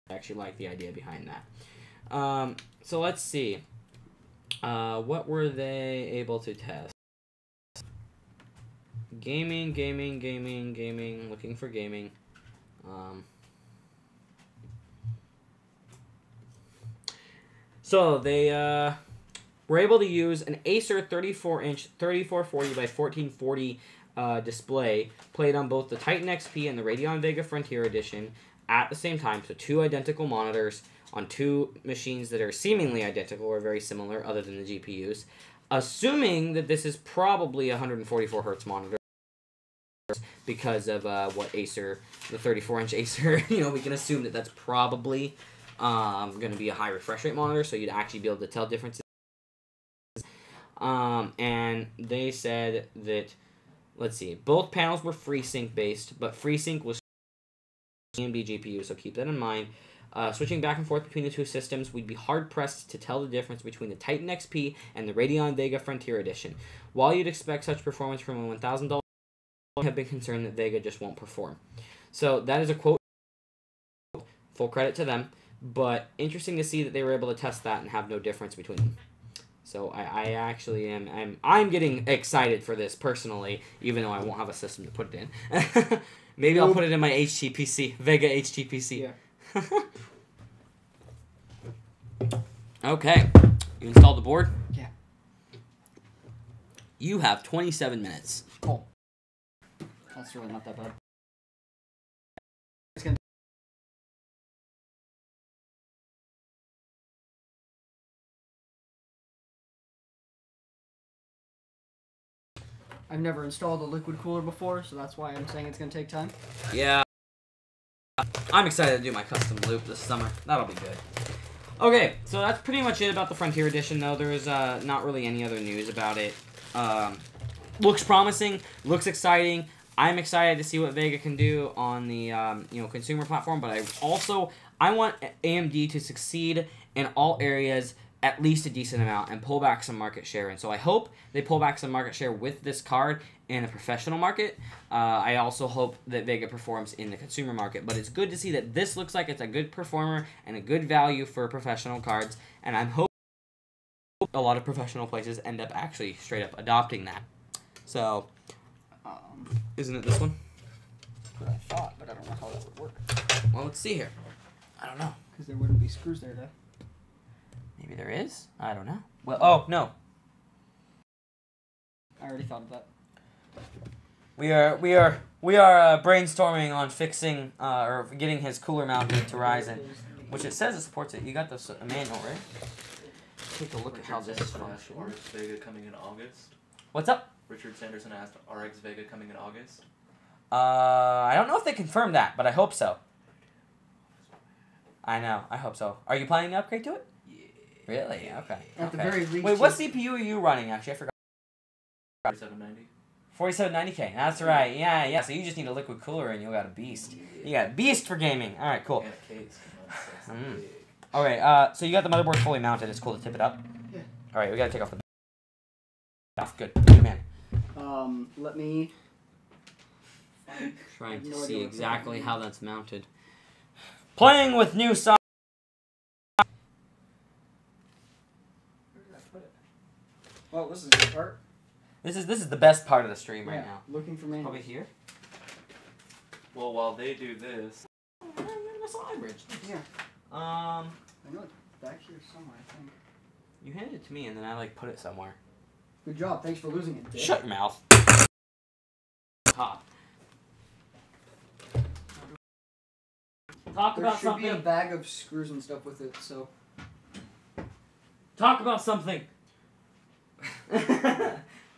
I actually like the idea behind that. So let's see. What were they able to test? Gaming. Looking for gaming. So they were able to use an Acer 34-inch 3440 by 1440 display played on both the Titan XP and the Radeon Vega Frontier Edition at the same time. So two identical monitors on two machines that are seemingly identical or very similar other than the GPUs. Assuming that this is probably a 144 hertz monitor because of what Acer, the 34-inch Acer, we can assume that that's probably going to be a high refresh rate monitor, so you'd actually be able to tell differences. And they said that, let's see, both panels were FreeSync based, but FreeSync was AMD GPU, so keep that in mind. Switching back and forth between the two systems, we'd be hard-pressed to tell the difference between the Titan XP and the Radeon Vega Frontier Edition. While you'd expect such performance from a $1,000, have been concerned that Vega just won't perform. So that is a quote. Full credit to them, but interesting to see that they were able to test that and have no difference between them. So I actually I'm getting excited for this personally, even though I won't have a system to put it in. Maybe I'll put it in my HTPC, Vega HTPC. Yeah. Okay, you installed the board? Yeah. You have 27 minutes. Oh. That's really not that bad. I've never installed a liquid cooler before, so that's why I'm saying it's going to take time. Yeah. I'm excited to do my custom loop this summer. That'll be good. Okay, so that's pretty much it about the Frontier Edition, though. There is not really any other news about it. Looks promising. Looks exciting. I'm excited to see what Vega can do on the consumer platform, but I want AMD to succeed in all areas at least a decent amount and pull back some market share. And so I hope they pull back some market share with this card in the professional market. I also hope that Vega performs in the consumer market. But it's good to see that this looks like it's a good performer and a good value for professional cards. And I'm hoping a lot of professional places end up actually straight up adopting that. So, isn't it this one? That's what I thought, but I don't know how that would work. Well, let's see here. I don't know. Because there wouldn't be screws there, though. Maybe there is? I don't know. Well, oh, no. I already thought of that. We are brainstorming on fixing or getting his cooler mounted to Ryzen, which it says it supports it. You got the manual, right? Take a look at how this is functioning. RX Vega coming in August. What's up? Richard Sanderson asked RX Vega coming in August. I don't know if they confirmed that, but I hope so. I know. I hope so. Are you planning to upgrade to it? Yeah. Really? Okay. At the very least. Wait, what CPU are you running? Actually, I forgot. 4790. 4790K. That's right. Yeah. So you just need a liquid cooler and you got a beast. You got a beast for gaming. All right, cool. And a case. All right. So you got the motherboard fully mounted. It's cool to tip it up. Yeah. All right. We got to take off the. Good. Good man. Let me. Trying to No see idea exactly how that's mounted. Playing with new software. Where did I put it? Well, this is the part. This is the best part of the stream right now. Looking for manuals. Probably here. Well, while they do this, Yeah. I know it's back here somewhere, I think. You handed it to me and then I put it somewhere. Good job. Thanks for losing it, Dick. Shut your mouth. Top. Talk There about should be a something. bag of screws and stuff with it, so. Talk about something.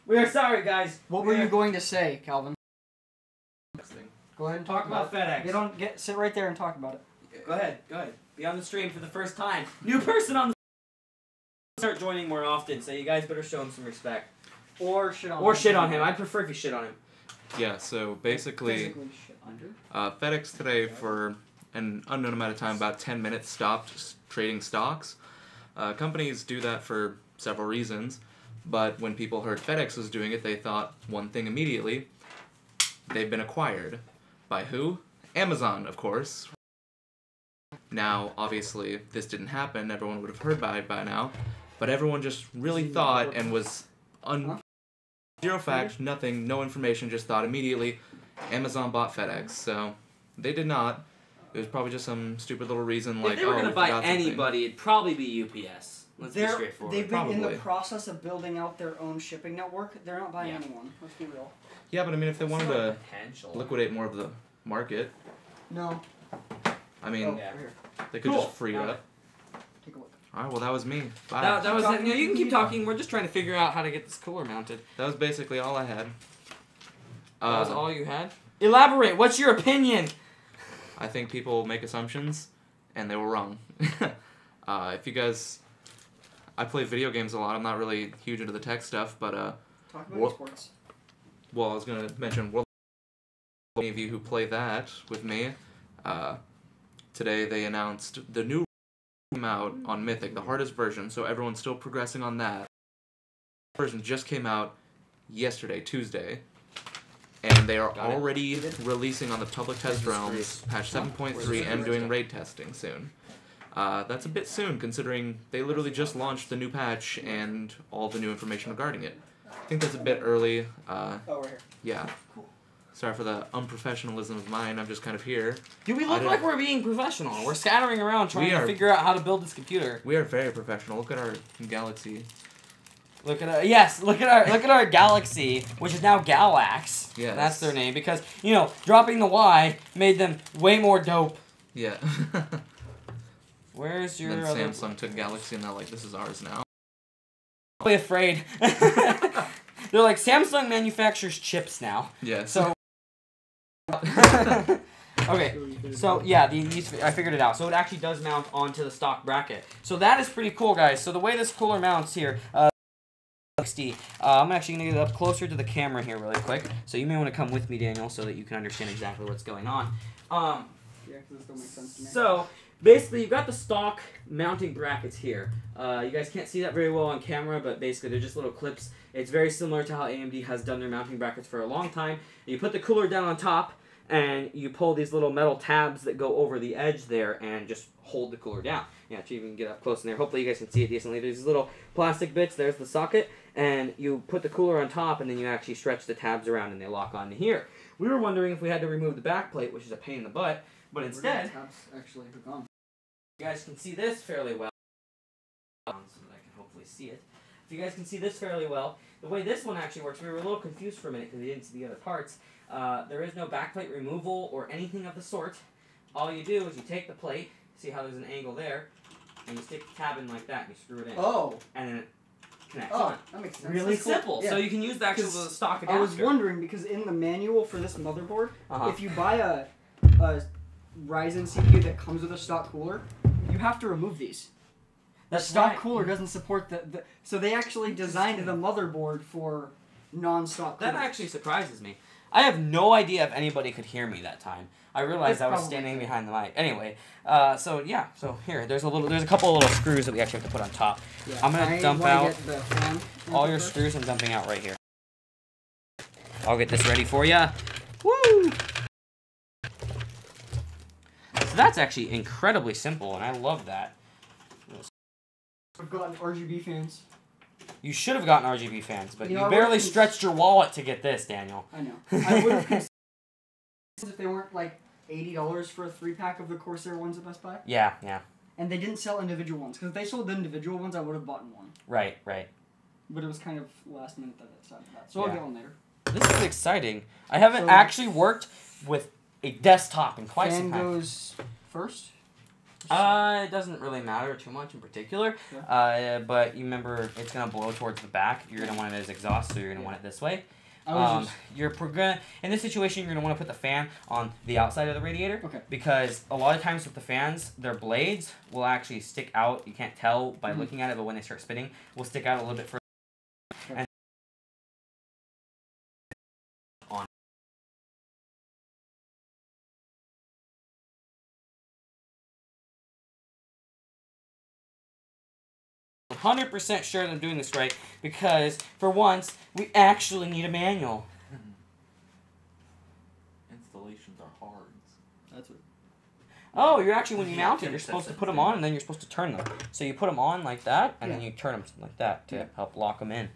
We are sorry, guys. What were you going to say, Calvin? next thing. Go ahead and Talk about FedEx. They don't sit right there and talk about it. Go ahead. Be on the stream for the first time. New person on the start joining more often, so you guys better show him some respect. Or shit on him. Or shit on him. I prefer if you shit on him. Yeah, so basically, Physically shit on him. FedEx today, for an unknown amount of time, about 10 minutes, stopped trading stocks. Companies do that for several reasons, but when people heard FedEx was doing it, they thought one thing immediately. They've been acquired. By who? Amazon, of course. Now, obviously, this didn't happen. Everyone would have heard by it by now. But everyone just really thought and was zero fact, nothing, no information, just thought immediately Amazon bought FedEx. So they did not. It was probably just some stupid little reason like, if they were going to buy forgot something. anybody, it'd probably be UPS. Let's be straightforward. They've been in the Probably. process of building out their own shipping network. They're not buying anyone. Let's be real. Yeah, but I mean, if they wanted to Potential. liquidate more of the market, No. I mean, Oh, Yeah. over here. they could Cool. just free it up. Take a look. Alright, well, that was me. Bye. That was Talking- it. You can keep talking. We're just trying to figure out how to get this cooler mounted. That was basically all I had. That was all you had? Elaborate. What's your opinion? I think people make assumptions, and they were wrong. If you guys... I play video games a lot. I'm not really huge into the tech stuff, but, Talk about What- sports. well, I was going to mention World any of you who play that with me, today they announced the new came out on Mythic, the hardest version, so everyone's still progressing on that. The version just came out yesterday, Tuesday, and they are Got it. already releasing on the public test realms patch 7.3 and doing raid testing soon. That's a bit soon, considering they literally just launched the new patch and all the new information regarding it. I think that's a bit early. Oh, we're here. Yeah. Cool. Sorry for the unprofessionalism of mine. I'm just kind of here. Do we I look don't- like we're being professional? We're scattering around trying We to are- figure out how to build this computer. We are very professional. Look at our galaxy. Look at look at our galaxy, which is now Galax. Yes. That's their name because dropping the Y made them way more dope. Yeah. Where's your Then other? Samsung took Galaxy and they're like, this is ours now. Really afraid. They're like Samsung manufactures chips now. Yes. So. Okay. So yeah, I figured it out. So it actually does mount onto the stock bracket. So that is pretty cool, guys. So the way this cooler mounts here, I'm actually gonna get up closer to the camera here really quick. So you may want to come with me, Daniel, so that you can understand exactly what's going on. Yeah, because this don't make sense to me. So basically, you've got the stock mounting brackets here. You guys can't see that very well on camera, but basically they're just little clips. It's very similar to how AMD has done their mounting brackets for a long time. You put the cooler down on top, and you pull these little metal tabs that go over the edge there and just hold the cooler down. Yeah, so you can get up close in there. Hopefully you guys can see it decently. There's these little plastic bits. There's the socket, and you put the cooler on top, and then you actually stretch the tabs around, and they lock onto here. We were wondering if we had to remove the back plate, which is a pain in the butt, but instead, Actually, hook on. you guys can see this fairly well. So that I can hopefully see it. If you guys can see this fairly well, the way this one actually works, we were a little confused for a minute because we didn't see the other parts. There is no backplate removal or anything of the sort. All you do is you take the plate, see how there's an angle there, and you stick the tab in like that and you screw it in. Oh. And then it connects Oh, on. that makes sense. Really That's cool. simple. Yeah. So you can use the actual 'Cause stock adapter. I was wondering because in the manual for this motherboard, Uh-huh. if you buy a Ryzen CPU that comes with a stock cooler, you have to remove these. The That's stock right. cooler doesn't support the so they actually designed the motherboard for non-stock That coolers. actually surprises me. I have no idea if anybody could hear me that time. I realized It's I was probably standing good. behind the mic. Anyway, so yeah, so here, there's a couple of little screws that we actually have to put on top. Yeah, I'm gonna I dump wanna out get the fan all your first. screws. I'm dumping out right here. I'll get this ready for ya. Woo! So that's actually incredibly simple, and I love that. I've gotten RGB fans. You should have gotten RGB fans, but You you know, I barely would've stretched your wallet to get this, Daniel. I know. I would have considered if they weren't like $80 for a 3-pack of the Corsair ones at Best Buy. Yeah, yeah. And they didn't sell individual ones. Because if they sold the individual ones, I would have bought one. Right, right. But it was kind of last minute that I decided that. So I'll Yeah. get one later. This is exciting. I haven't So- actually worked with a desktop in quite Fan some time. goes first. It doesn't really matter too much in particular. Yeah. But you remember, it's gonna blow towards the back. You're gonna want it as exhaust, so you're gonna want it this way. I was just... You're gonna in this situation, you're gonna want to put the fan on the outside of the radiator. Okay. Because a lot of times with the fans, their blades will actually stick out. You can't tell by Mhm. looking at it, but when they start spinning, will stick out a little bit further. Okay. And on. 100% sure that I'm doing this right because for once we actually need a manual. Installations are hard. That's what... Oh, you're actually, when you mount it, you're supposed to put them on, and then you're supposed to turn them. So you put them on like that, and then you turn them like that to help lock them in.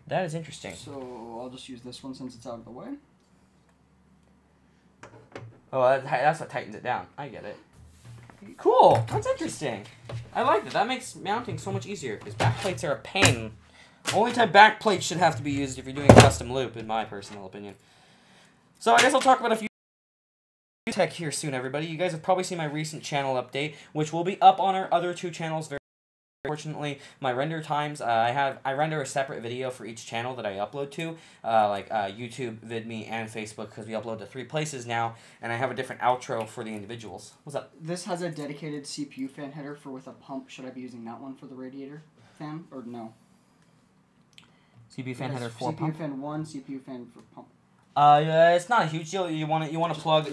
That is interesting. So I'll just use this one since it's out of the way. Oh, that's what tightens it down. I get it. Cool. That's interesting. I like that. That makes mounting so much easier, because backplates are a pain. Only time backplates should have to be used if you're doing a custom loop, in my personal opinion. So I guess I'll talk about a few tech here soon, everybody. You guys have probably seen my recent channel update, which will be up on our other two channels very unfortunately. My render times, I render a separate video for each channel that I upload to, like YouTube, VidMe, and Facebook, because we upload to 3 places now, and I have a different outro for the individuals. What's up? This has a dedicated CPU fan header with a pump. Should I be using that one for the radiator fan, or no? CPU fan header for CPU pump? fan 1, CPU fan for pump. Yeah, it's not a huge deal. You want to plug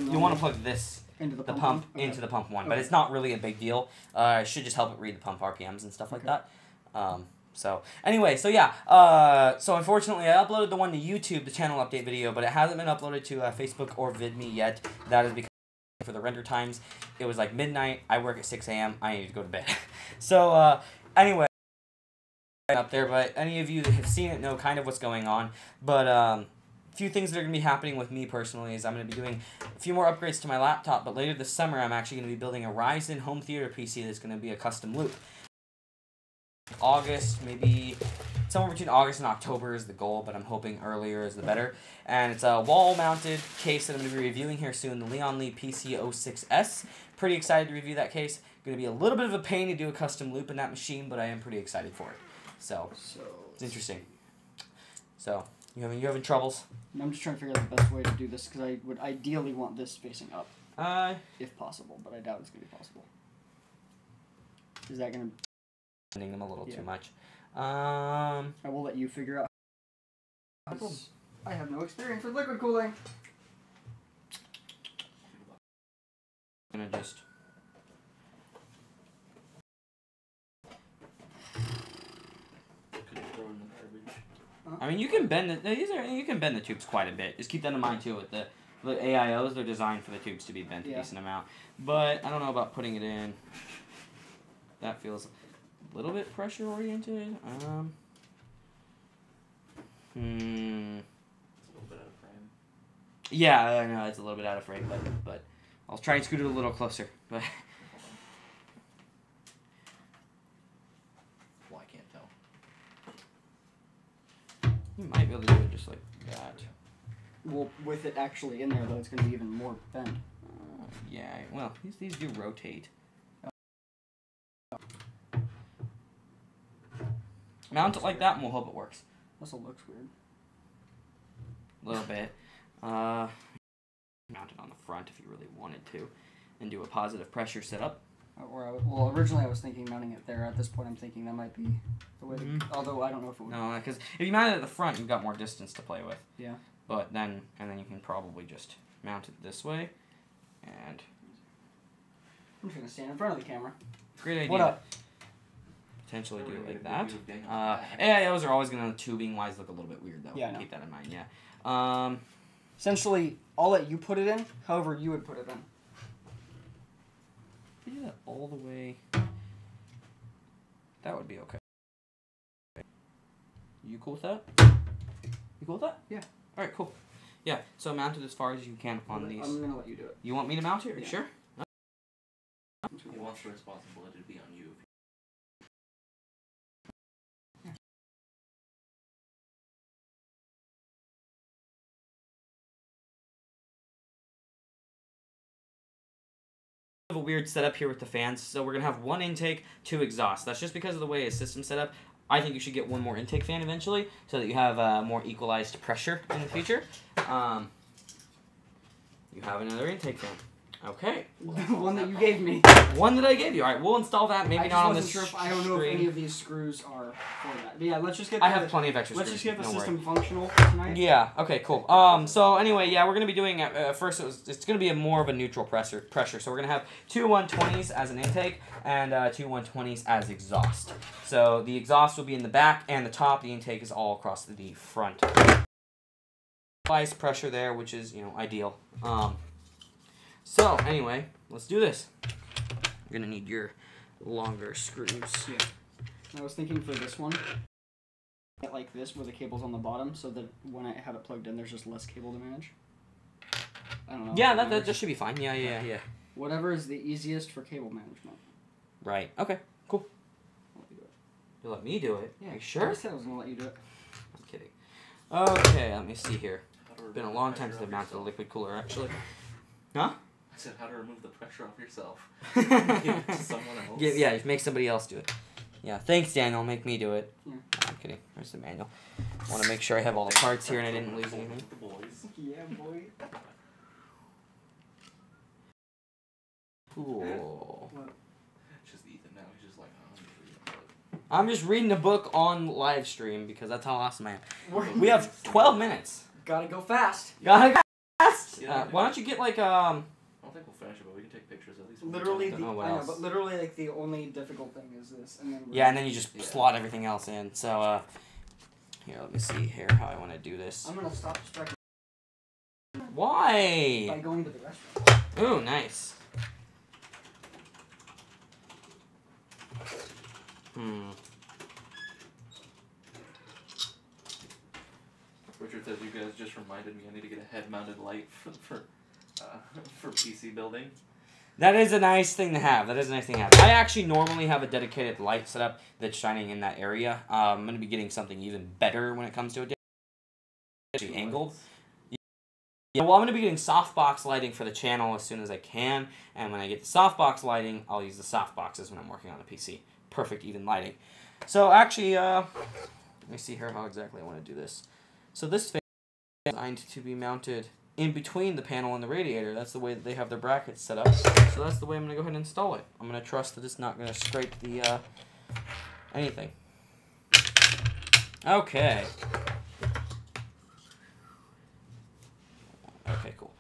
this into the pump okay. into the pump one, but it's not really a big deal. It should just help it read the pump RPMs and stuff like that. So anyway, so yeah, so unfortunately I uploaded the one to YouTube, the channel update video, but it hasn't been uploaded to Facebook or VidMe yet. That is because for the render times, it was like midnight. I work at 6 a.m. I need to go to bed. So anyway, up there, but any of you that have seen it know kind of what's going on. But a few things that are going to be happening with me personally is I'm going to be doing a few more upgrades to my laptop, but later this summer I'm actually going to be building a Ryzen home theater PC that's going to be a custom loop. August, maybe somewhere between August and October is the goal, but I'm hoping earlier is the better. And it's a wall-mounted case that I'm going to be reviewing here soon, the Leon Lee PC06S. Pretty excited to review that case. Going to be a little bit of a pain to do a custom loop in that machine, but I am pretty excited for it. So it's interesting. So you having troubles? I'm just trying to figure out the best way to do this, because I would ideally want this facing up, if possible, but I doubt it's gonna be possible. Is that gonna Bending them a little too much? I will let you figure out. I have no experience with liquid cooling. I'm gonna just. I mean, you can bend the tubes quite a bit. Just keep that in mind too. With the AIOs, they're designed for the tubes to be bent a decent amount. But I don't know about putting it in. That feels a little bit pressure oriented. It's a little bit out of frame. Yeah, I know it's a little bit out of frame, but I'll try and scoot it a little closer. But Well, I can't tell. you might be able to do it just like that. Well, with it actually in there, though, it's going to be even more bent. Yeah, well, these do rotate. Mount it like that and we'll hope it works. Also looks weird. A little bit. Mount it on the front if you really wanted to. And do a positive pressure setup. Well, originally I was thinking mounting it there. At this point I'm thinking that might be the way to, although I don't know if it would. No, because if you mount it at the front, you've got more distance to play with. Yeah. But then you can probably just mount it this way. And I'm just going to stand in front of the camera. great idea. What up? Potentially do it like that. AIOs are always going to, tubing-wise, look a little bit weird, though. Yeah, I know. Keep that in mind, yeah. Essentially, I'll let you put it in, however you would put it in. If you do that all the way, that would be okay. You cool with that? You cool with that? Yeah. Alright, cool. Yeah, so mount it as far as you can on these. I'm going to let you do it. You want me to mount it? Are you sure? He wants the responsibility to be on you. A weird setup here with the fans, so we're gonna have one intake, 2 exhausts. That's just because of the way his system's set up. I think you should get one more intake fan eventually, so that you have more equalized pressure in the future. You have another intake fan. Okay. One that you gave me. One that I gave you. All right, we'll install that. Maybe not on this sure I don't know if any of these screws are for that. But yeah, let's just get. I have plenty of extra Let's screws. just get the Don't system worry. functional tonight. Yeah. Okay. Cool. So anyway, yeah, we're gonna be doing first. It's gonna be more of a neutral pressure. So we're gonna have 2 120s as an intake and 2 120s as exhaust. So the exhaust will be in the back and the top. The intake is all across the front. Nice pressure there, which is ideal. So, anyway, let's do this. You're gonna need your longer screws. Yeah. I was thinking for this one, get like this where the cable's on the bottom, so that when I have it plugged in, there's just less cable to manage. I don't know. Yeah, that should be fine. Yeah. Whatever is the easiest for cable management. Right. Okay. Cool. I'll let you do it. You let me do it. Yeah. Are you sure? I said I was gonna let you do it. I'm kidding. Okay, let me see here. It's been a long time since I've mounted a liquid cooler, actually. Huh? I said how to remove the pressure off yourself. Give it to someone else. Yeah, make somebody else do it. Yeah, thanks, Daniel. Make me do it. Yeah. No, I'm kidding. Where's the manual? I want to make sure I have all the parts here and I didn't lose anything. The boys. Yeah, boy. Cool. It's just Ethan now. He's just like, oh, I'm just reading a book. I'm just reading a book on live stream because that's how awesome I am. We have 12 minutes. Gotta go fast. Gotta go fast. Yeah. Why don't you get like I don't think we'll finish it, but we can take pictures at least. Literally, I don't know what I know, else. but literally, like the only difficult thing is this, and then. Yeah, and then you just Yeah. slot everything else in. So here, let me see here how I want to do this. I'm gonna stop distracting by Why? going to the restroom. Ooh, nice. Richard says you guys just reminded me I need to get a head-mounted light for PC building. That is a nice thing to have. I actually normally have a dedicated light set up that's shining in that area. I'm going to be getting something even better when it comes to a angle. Yeah, well, I'm going to be getting softbox lighting for the channel as soon as I can. And when I get the softbox lighting, I'll use the softboxes when I'm working on the PC. Perfect, even lighting. So actually, let me see here how exactly I want to do this. So this fan is designed to be mounted in between the panel and the radiator. That's the way that they have their brackets set up. So that's the way I'm going to go ahead and install it. I'm going to trust that it's not going to scrape the, anything. Okay. Okay, cool.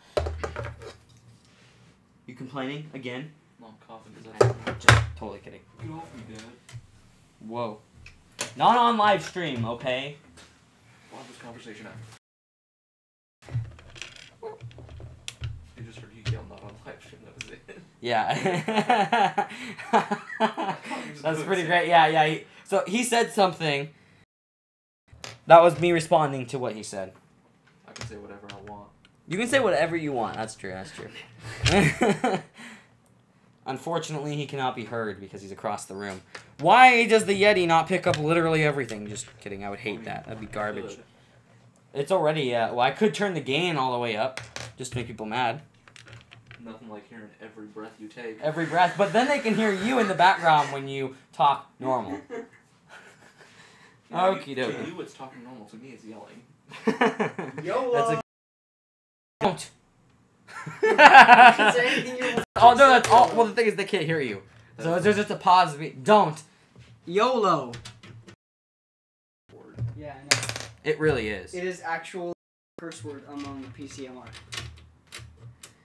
You complaining again? No, I'm coughing because Just totally kidding. Get off me, Dad. Whoa. Not on live stream, okay? We'll have this conversation after. You just heard you yell not on live stream, that was it. Yeah. That's pretty great. Yeah. So he said something. That was me responding to what he said. I can say whatever I want. You can say whatever you want. That's true. Unfortunately, he cannot be heard because he's across the room. Why does the Yeti not pick up literally everything? Just kidding. I would hate that. That'd be garbage. It's already, well, I could turn the gain all the way up just to make people mad. Nothing like hearing every breath you take. Every breath. But then they can hear you in the background when you talk normal. Okie dokie. To you, it's talking normal. To me, it's yelling. YOLO! Don't. Say anything you want. Oh, no, that's all. Well, the thing is, they can't hear you. So there's just a pause. Don't. YOLO! Yeah, I know. It really is. It is actual curse word among PCMR.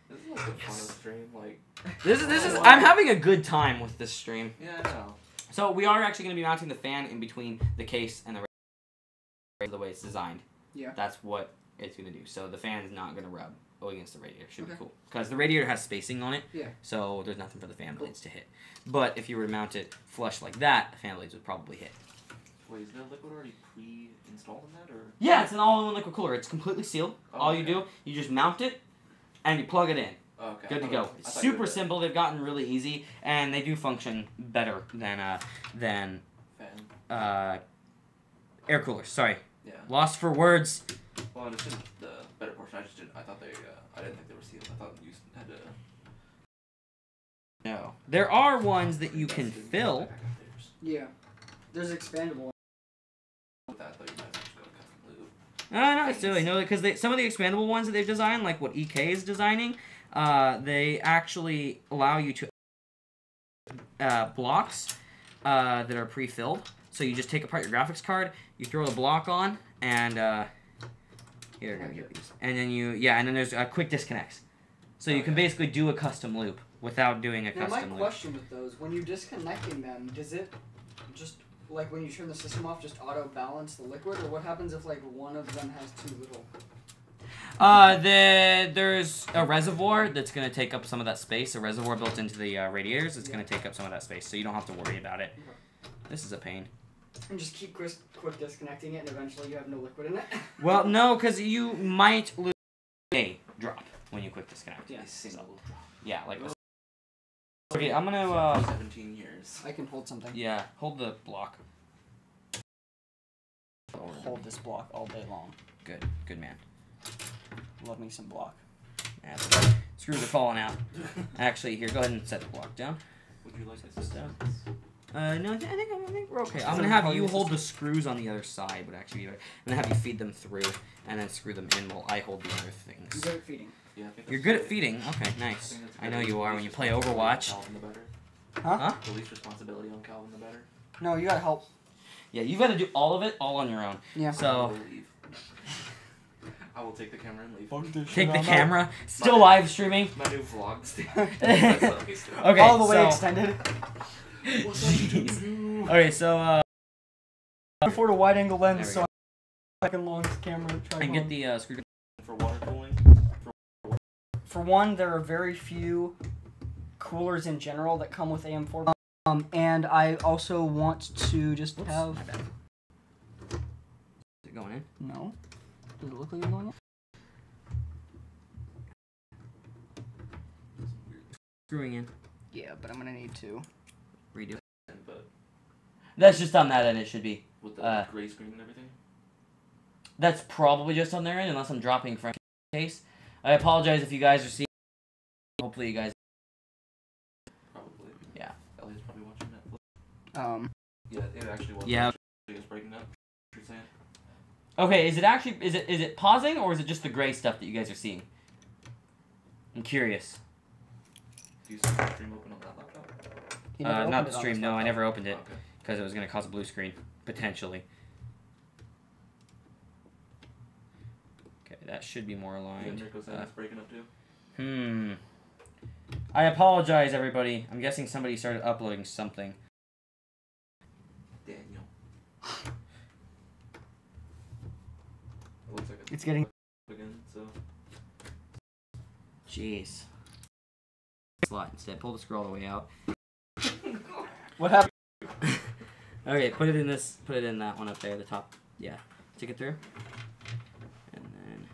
This is like a fun stream, like... This is. I'm having a good time with this stream. Yeah, I know. So we are actually going to be mounting the fan in between the case and the way it's designed. Yeah. That's what it's going to do. So the fan is not going to rub against the radiator. Should be cool. Because the radiator has spacing on it. Yeah. So there's nothing for the fan blades to hit. But if you were to mount it flush like that, the fan blades would probably hit. Wait, is the liquid already pre-installed in that, or...? Yeah, it's an all-in-one liquid cooler. It's completely sealed. Oh, All you okay. do, you just mount it, and you plug it in. Oh, okay. Good to go. It's super simple. They've gotten really easy, and they do function better than Fan. air coolers. Sorry, Yeah. lost for words. Well, I understood the better portion. I just didn't... I thought they... I didn't think they were sealed. I thought you had to... No, there are ones that you can fill. Yeah. There's expandable. With that, though, you might have to go to custom lube. Not necessarily. No, because some of the expandable ones that they've designed, like what EK is designing, they actually allow you to blocks that are pre-filled. So you just take apart your graphics card, you throw the block on, and here, I'm gonna get these. And then and then there's quick disconnects. So you can basically do a custom loop without doing a Now, my custom loop. question with those, when you're disconnecting them, does it just, like when you turn the system off, just auto-balance the liquid? Or what happens if, like, one of them has too little? There's a reservoir that's going to take up some of that space. A reservoir built into the radiators. It's going to take up some of that space, so you don't have to worry about it. This is a pain. And just keep quick disconnecting it, and eventually you have no liquid in it. Well, no, because you might lose a drop when you quick disconnect. Yeah. A single drop. Yeah, like. Okay, I'm gonna. 17 years. I can hold something. Yeah, hold the block. Hold this block all day long. Good man. Love me some block. Yeah, screws are falling out. Actually, here, go ahead and set the block down. Would you like this this down? No, I think we're okay. I'm gonna have you hold the screws on the other side. Would actually be better. I'm gonna have you feed them through, and then screw them in while I hold the other things. I'm good at feeding. Yeah, I think You're good at feeding. Okay, nice. I know you are when you play Overwatch. Calvin the better. Huh? The least responsibility on Calvin the better. No, you gotta help. Yeah, you've got to do all of it all on your own. Yeah. I So will leave. I will take the camera and leave. take the camera. Still live streaming. My new vlog stand. Okay, all the way so- extended. Jeez. Okay, so Before the wide angle There lens, we so I can long camera tripod. and get the screw. For water cooling. For one, there are very few coolers in general that come with AM4. And I also want to just Oops, have. my bad. Is it going in? No. Does it look like it's going in? Screwing in. Yeah, but I'm gonna need to. Redo. But That's just on that end. It should be. with the gray screen and everything. That's probably just on their end, unless I'm dropping from case. I apologize if you guys are seeing. Hopefully, you guys. Probably. Yeah. Elliott's probably watching that. Yeah, it actually was. Yeah. It's breaking up. You're saying? Okay, is it pausing or is it just the gray stuff that you guys are seeing? I'm curious. Do you see the stream open on that laptop? You never Not opened the it on stream. this No, I laptop. never opened it Okay. because it was going to cause a blue screen potentially. Okay, that should be more Yeah, aligned. Nico said it's breaking up too. I apologize, everybody. I'm guessing somebody started uploading something. Daniel. It looks like It's getting. again, so. Jeez. Slot instead. Pull the screw all the way out. What happened? Okay, put it in this. Put it in that one up there, the top. Yeah, take it through. And then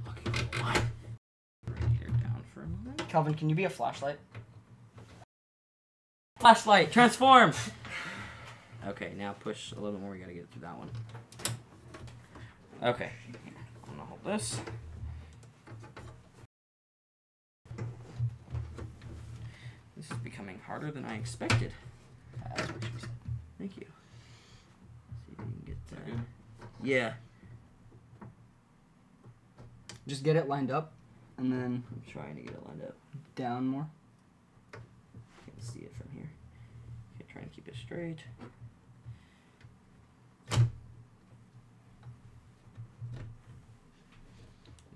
looking for one. Radiator down for a moment. Calvin, can you be a flashlight? Flashlight, transform. Okay, now push a little bit more. We gotta get through that one. Okay, I'm gonna hold this. This is becoming harder than I expected. That's what she said. Thank you. See if we can get that that. good? Yeah. Just get it lined up, and then I'm trying to get it lined up. down more. Can't see it from here. Okay, try and keep it straight.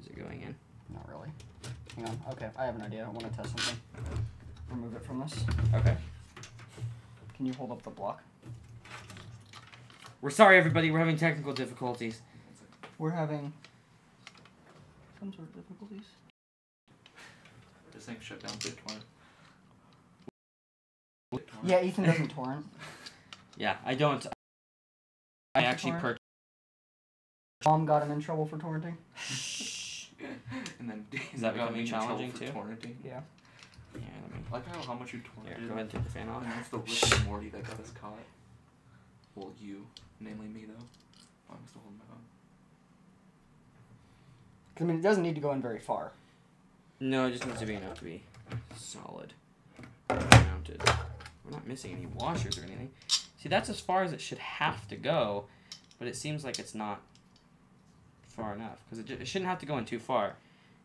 Is it going in? Not really. Hang on. Okay, I have an idea. I want to test something. Remove it from this. Okay. Can you hold up the block? We're sorry, everybody. We're having technical difficulties. We're having some sort of difficulties. This thing shut down BitTorrent. Yeah, Ethan doesn't torrent. Yeah, I don't. I actually Torrent? purchased. Mom got him in trouble for torrenting. And then Is that got becoming me in trouble challenging for too? Torrenting. Yeah. Yeah, let me. I like how much you torrented. Here, go ahead and take the fan off. And that's the Rick and Morty that got us caught. Well, you. Namely me, though. Oh, I'm still holding my phone. 'Cause, I mean, it doesn't need to go in very far. No, it just needs to be enough to be solid. Mounted. We're not missing any washers or anything. See, that's as far as it should have to go, but it seems like it's not far enough. Because it shouldn't have to go in too far,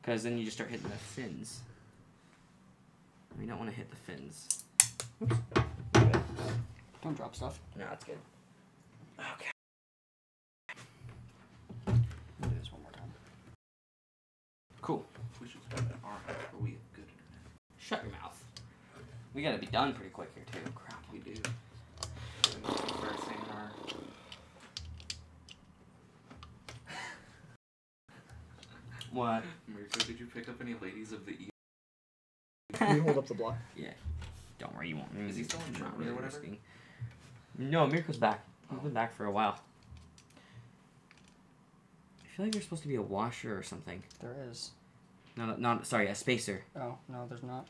because then you just start hitting the fins. We don't want to hit the fins. Oops. Don't drop stuff. No, that's good. Okay. I'll do this one more time. Cool. We should spend an hour before we have good internet. Shut your mouth. We gotta be done pretty quick here, too. Crap. We do. So we must start saying our... What? Mirko, did you pick up any ladies of the E? Can you hold up the block? Yeah. Don't worry, you won't. Is he still in Not Germany or whatever? risking. No, Mirko's back. He's been back for a while. I feel like there's supposed to be a washer or something. There is. No, not sorry, a spacer. Oh, no, there's not.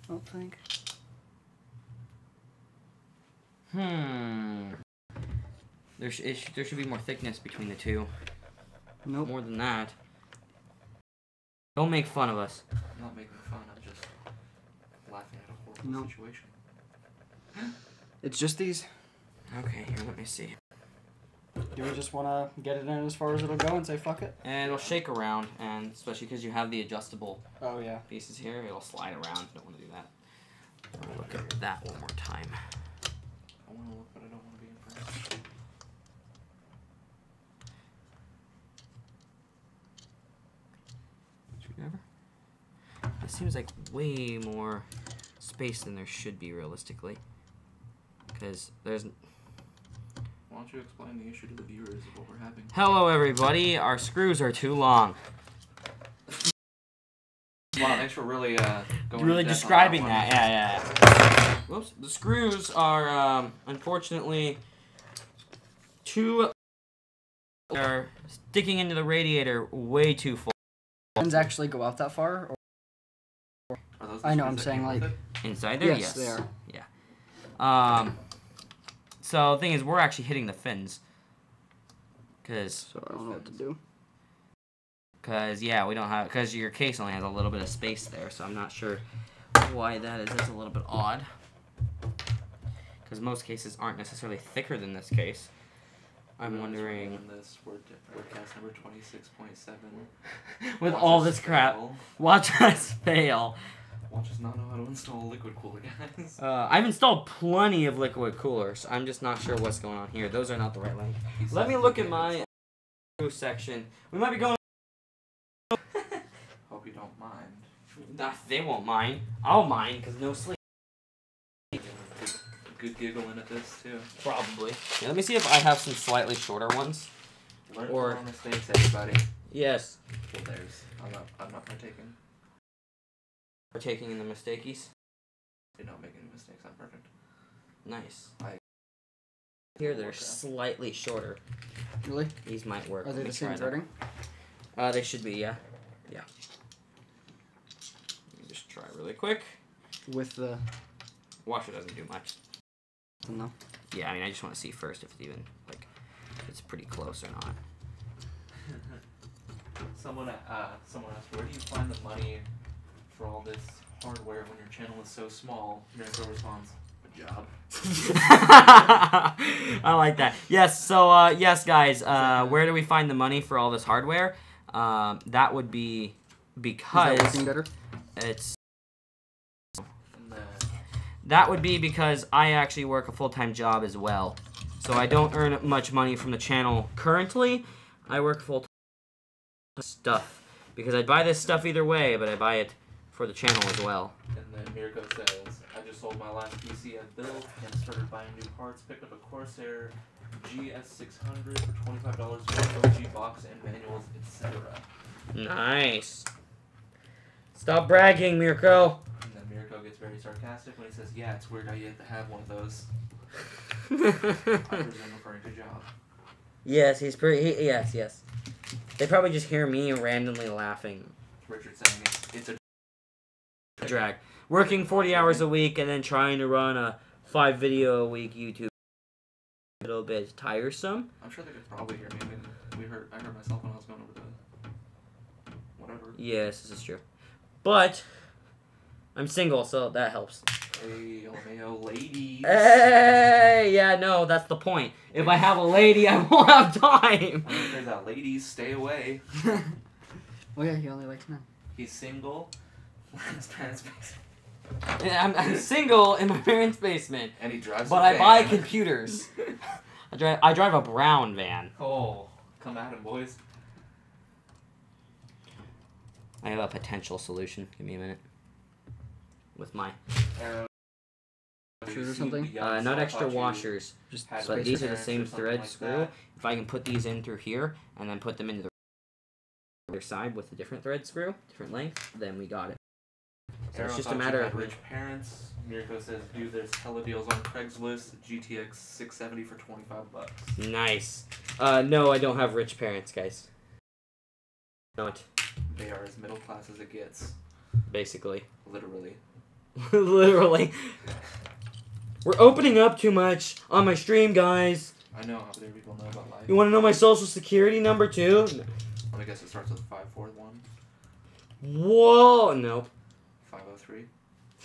I don't think. There should be more thickness between the two. Nope. More than that. Don't make fun of us. I'm not making fun, I'm just laughing at a horrible situation. It's just these. Okay, here, let me see. Do we just want to get it in as far as it'll go and say fuck it? And it'll shake around, and especially because you have the adjustable Oh, yeah. pieces here, it'll slide around. Don't want to do that. I'll look at that one more time. I want to look, but I don't want to be impressed. Screwdriver? It seems like way more space than there should be realistically. Because there's... Why don't you explain the issue to the viewers of what we're having? Hello everybody, our screws are too long. Wow, thanks for really going Really in depth on describing one. that, yeah. Whoops, the screws are unfortunately they're sticking into the radiator way too full. Pins actually go out that far? Or... Are those the I know, screws I'm that saying came with like... it? Inside there, Yes, they are. Yeah. So the thing is, we're actually hitting the fins. Cause So I don't know what to do. yeah, we don't have, because your case only has a little bit of space there, so I'm not sure why that is. That's a little bit odd. Because most cases aren't necessarily thicker than this case. I'm wondering... On this WordCast number 26.7. With Watch all us this crap. fail. Watch us fail. Watch us not know how to install a liquid cooler, guys. I've installed plenty of liquid coolers. I'm just not sure what's going on here. Those are not the right length. Let me look at my section. We might be going... Hope you don't mind. Nah, they won't mind. I'll mind, because no sleep. Good giggling at this, too. Probably. Yeah, let me see if I have some slightly shorter ones. Learn Or- from our mistakes, everybody. Yes. Well, there's. I'm not partaking. We're taking in the mistakies. You're not making any mistakes. I'm perfect. Nice. I- Here they're slightly shorter. Really? These might work. Are they Let me the same try them. threading? They should be, yeah. Yeah. Let me just try really quick. With the... Washer doesn't do much. No. Yeah, I mean, I just want to see first if it's even, like, if it's pretty close or not. Someone asked, where do you find the money for all this hardware when your channel is so small? Mirko responds, a job. I like that. Yes, so, yes, guys, where do we find the money for all this hardware? That would be because... Is that working better? It's... Nah. That would be because I actually work a full-time job as well. So I don't earn much money from the channel currently. I work full-time stuff. Because I buy this stuff either way, but I buy it for the channel as well. And then Mirko says, I just sold my last PC I built and started buying new parts. Picked up a Corsair GS600 for $25 for OG box and manuals, etc. Nice. Stop bragging, Mirko. And then Mirko gets very sarcastic when he says, yeah, it's weird how you have to have one of those. I presume referring to job. Yes, he's pretty... yes. They probably just hear me randomly laughing. Richard saying it's a Drag. Working 40 hours a week and then trying to run a 5-video-a-week YouTube. A little bit tiresome. I'm sure they could probably hear me. I mean, I heard myself when I was going over the whatever. Yes, this is true. But I'm single, so that helps. Hey, LMAO ladies. Hey, yeah, no, that's the point. If I have a lady, I won't have time. I don't know if there's that. Ladies, stay away. Oh yeah, he only likes men. He's single. His parents' basement. I'm single in my parents' basement, And he drives. but a I buy van. computers. I drive a brown van. Oh, come at him, boys. I have a potential solution. Give me a minute. With my Arrow. Shoes or something? not extra washers. Just Had But like these are the parents or same something thread like screw. that. If I can put these in through here and then put them into the other side with a different thread screw, different length, then we got it. So Arrow it's just a thought matter you of had rich parents. Mirko says, dude, there's hella deals on Craigslist. GTX 670 for $25. Nice. No, I don't have rich parents, guys. Not. They are as middle class as it gets. Basically. Literally. Literally. We're opening up too much on my stream, guys. I know how other people know about life. You want to know my social security number, too? No. Let me guess, it starts with 541. Whoa! Nope. 503.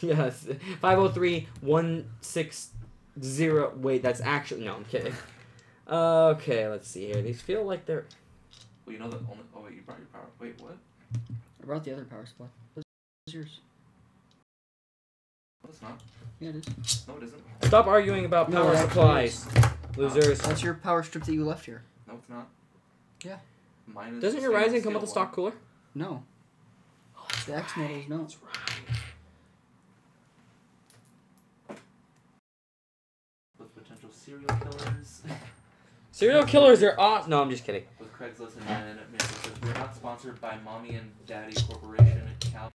Yes. 503-160. Wait, that's actually... No, I'm kidding. Okay, let's see here. These feel like they're... Well, you know that only... Oh, wait, you brought your power... Wait, what? I brought the other power supply. This is yours. No, it's not. Yeah, it is. No, it isn't. Stop arguing about No, power it supplies, losers. That's your power strip that you left here. No, it's not. Yeah. Mine is Doesn't the your stainless Ryzen come with a steel stock one. cooler? No. The X models, no. That's right. With potential serial killers. Serial killers are awesome. No, I'm just kidding. With Craigslist, and then Mirko says, we're not sponsored by Mommy and Daddy Corporation in Cal.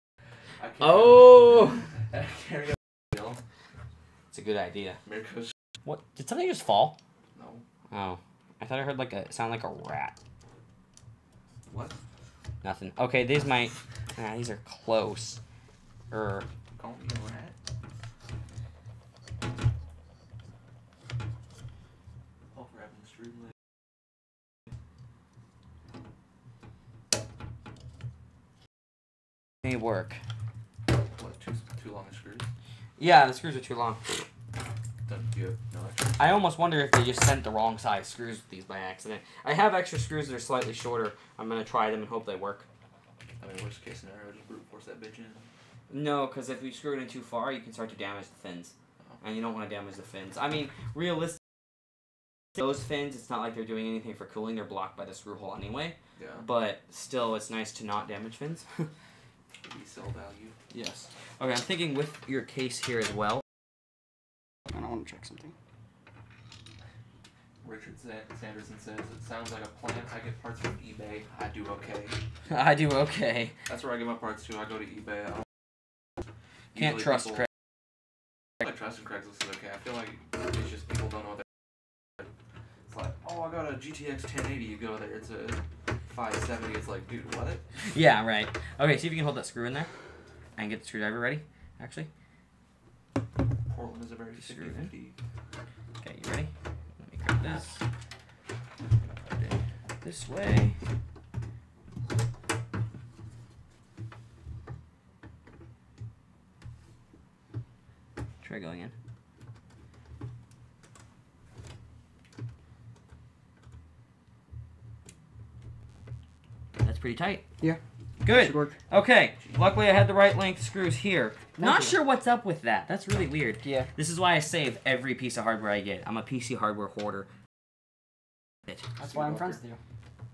Oh! I carry a bill. It's a good idea. Mirko's... What? Did something just fall? No. Oh. I thought I heard like a sound like a rat. What? Nothing. Okay, these might... these are close. Call me a rat? Oh, for having the stream late. May work. What, too long screws? Yeah, the screws are too long. Then you have no extra. I almost wonder if they just sent the wrong size screws with these by accident. I have extra screws that are slightly shorter. I'm going to try them and hope they work. I mean, worst case scenario, just brute force that bitch in. No, because if you screw it in too far, you can start to damage the fins. And you don't want to damage the fins. I mean, realistically, those fins, it's not like they're doing anything for cooling. They're blocked by the screw hole anyway. Yeah. But still, it's nice to not damage fins. Resale value. Yes. Okay, I'm thinking with your case here as well. I don't want to check something. Richard Sanderson says, it sounds like a plan. I get parts from eBay. I do okay. I do okay. That's where I get my parts too. I go to eBay. I don't... Can't Usually trust people... Craig. I feel like trusting Craigslist is okay. I feel like it's just people don't know what they're... It's like, oh, I got a GTX 1080. You go there. It's a 570. It's like, dude, what? Yeah, right. Okay, see if you can hold that screw in there. And get the screwdriver ready, actually. Portland is a very 50-50. Okay, you ready? Let me grab this. Put it this way. Try going in. That's pretty tight. Yeah. Good. Should work. Okay. Luckily, I had the right length screws here. Not you. sure what's up with that. That's really weird. Yeah. This is why I save every piece of hardware I get. I'm a PC hardware hoarder. That's why I'm friends with you.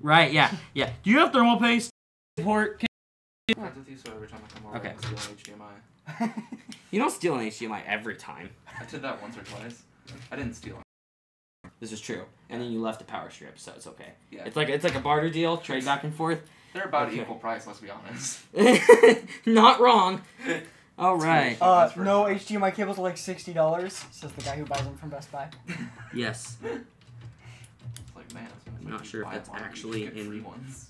Right, yeah. Yeah. Do you have thermal paste? Support? I'm friends with you, so every time I come over, Okay. I steal an HDMI. You don't steal an HDMI every time. I did that once or twice. I didn't steal it. This is true. And then you left a power strip, so it's okay. Yeah. It's like a barter deal, trade back and forth. They're about Okay. equal price, let's be honest. Not wrong. All right. No HDMI cables are like $60, says the guy who buys them from Best Buy. Yes. It's like, man, it's I'm not sure if that's actually in free ones.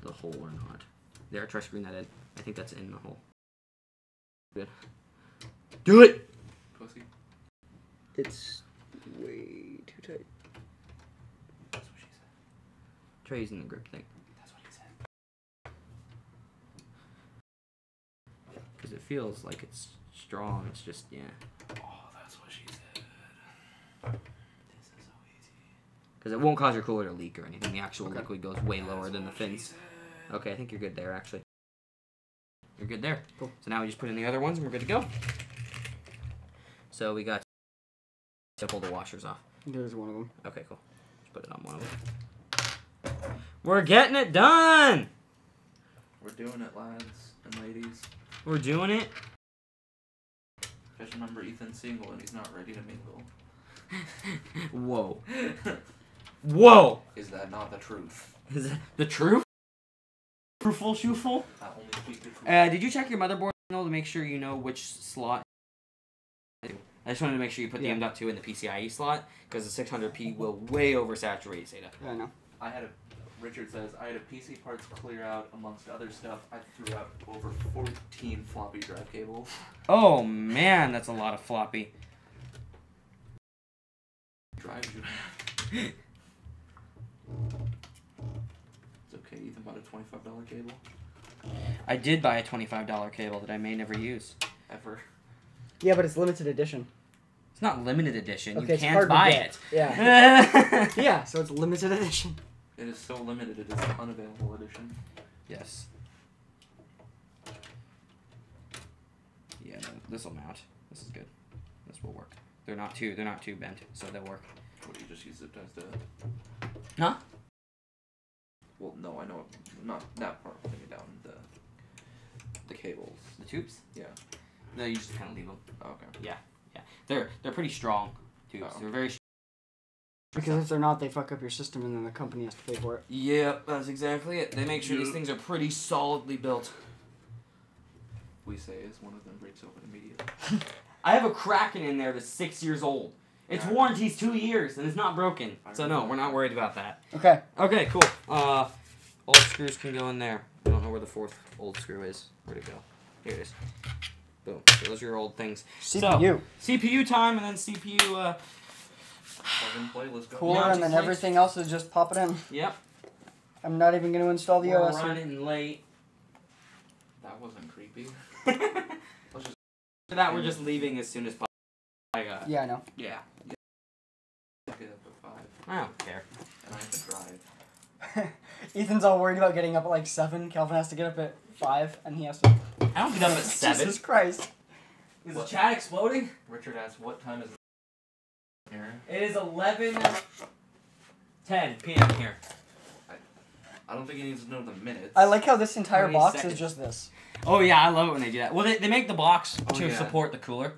the hole or not. There, try screwing that in. I think that's in the hole. Good. Do it! Pussy. It's way too tight. That's what she said. Try using the grip thing. That's what he said. Because it feels like it's strong. It's just, yeah. Oh, that's what she said. This is so easy. Because it won't cause your cooler to leak or anything. The actual Okay. liquid goes way lower than the That's what she fins. said. Okay, I think you're good there, actually. You're good there. Cool. So now we just put in the other ones and we're good to go. So we got to pull the washers off. There's one of them. Okay, cool. Just put it on one of them. We're getting it done! We're doing it, lads and ladies. We're doing it. Just remember, Ethan's single and he's not ready to mingle. Whoa. Whoa! Is that not the truth? Is that the truth? Truthful, shoeful. I only speak the truth. Did you check your motherboard to make sure you know which slot? I just wanted to make sure you put the M.2 in the PCIe slot, because the 600p will way oversaturate SATA. Yeah, I know. Richard says, I had a PC parts clear out amongst other stuff. I threw out over 14 floppy drive cables. Oh man, that's a lot of floppy. Drives you have. It's okay, Ethan bought a $25 cable. I did buy a $25 cable that I may never use. Ever. Yeah, but it's limited edition. It's not limited edition. Okay, You can't buy it. Yeah. Yeah, so it's limited edition. It is so limited, it is an unavailable edition. Yes. Yeah, no, this will mount. This is good. This will work. They're not too bent, so they'll work. What, you just use zip ties to... Huh? Well, no, I know, not that part, holding it down, the cables. The tubes? Yeah. No, you just kind of leave them. Oh, okay. Yeah. They're pretty strong tubes. Oh. They're very strong. Because if they're not, they fuck up your system and then the company has to pay for it. Yep, that's exactly it. They make sure these things are pretty solidly built. We say as one of them breaks open immediately. I have a Kraken in there that's 6 years old. Its warranty's 2 years and it's not broken. So no, we're not worried about that. Okay. Okay, cool. Old screws can go in there. I don't know where the fourth old screw is. Where'd it go? Here it is. Boom. Those are your old things. CPU. So, CPU time and then CPU, Plug and play, let's go. Cooler, and then everything else is just pop it in. Yep. I'm not even going to install the We're OS. running late. That wasn't creepy. Let's just... For that, we're just leaving as soon as possible. Yeah, I know. Yeah. Get up at 5. I don't care. And I have to drive. Ethan's all worried about getting up at like 7. Calvin has to get up at 5, and he has to... I don't get up at 7. Jesus Christ. Is the chat exploding? Richard asked, what time is it here? It is 11:10 p.m. here. I don't think he needs to know the minutes. I like how this entire 20 box seconds. is just this. Oh yeah, I love it when they do that. Well, they make the box to yeah. support the cooler.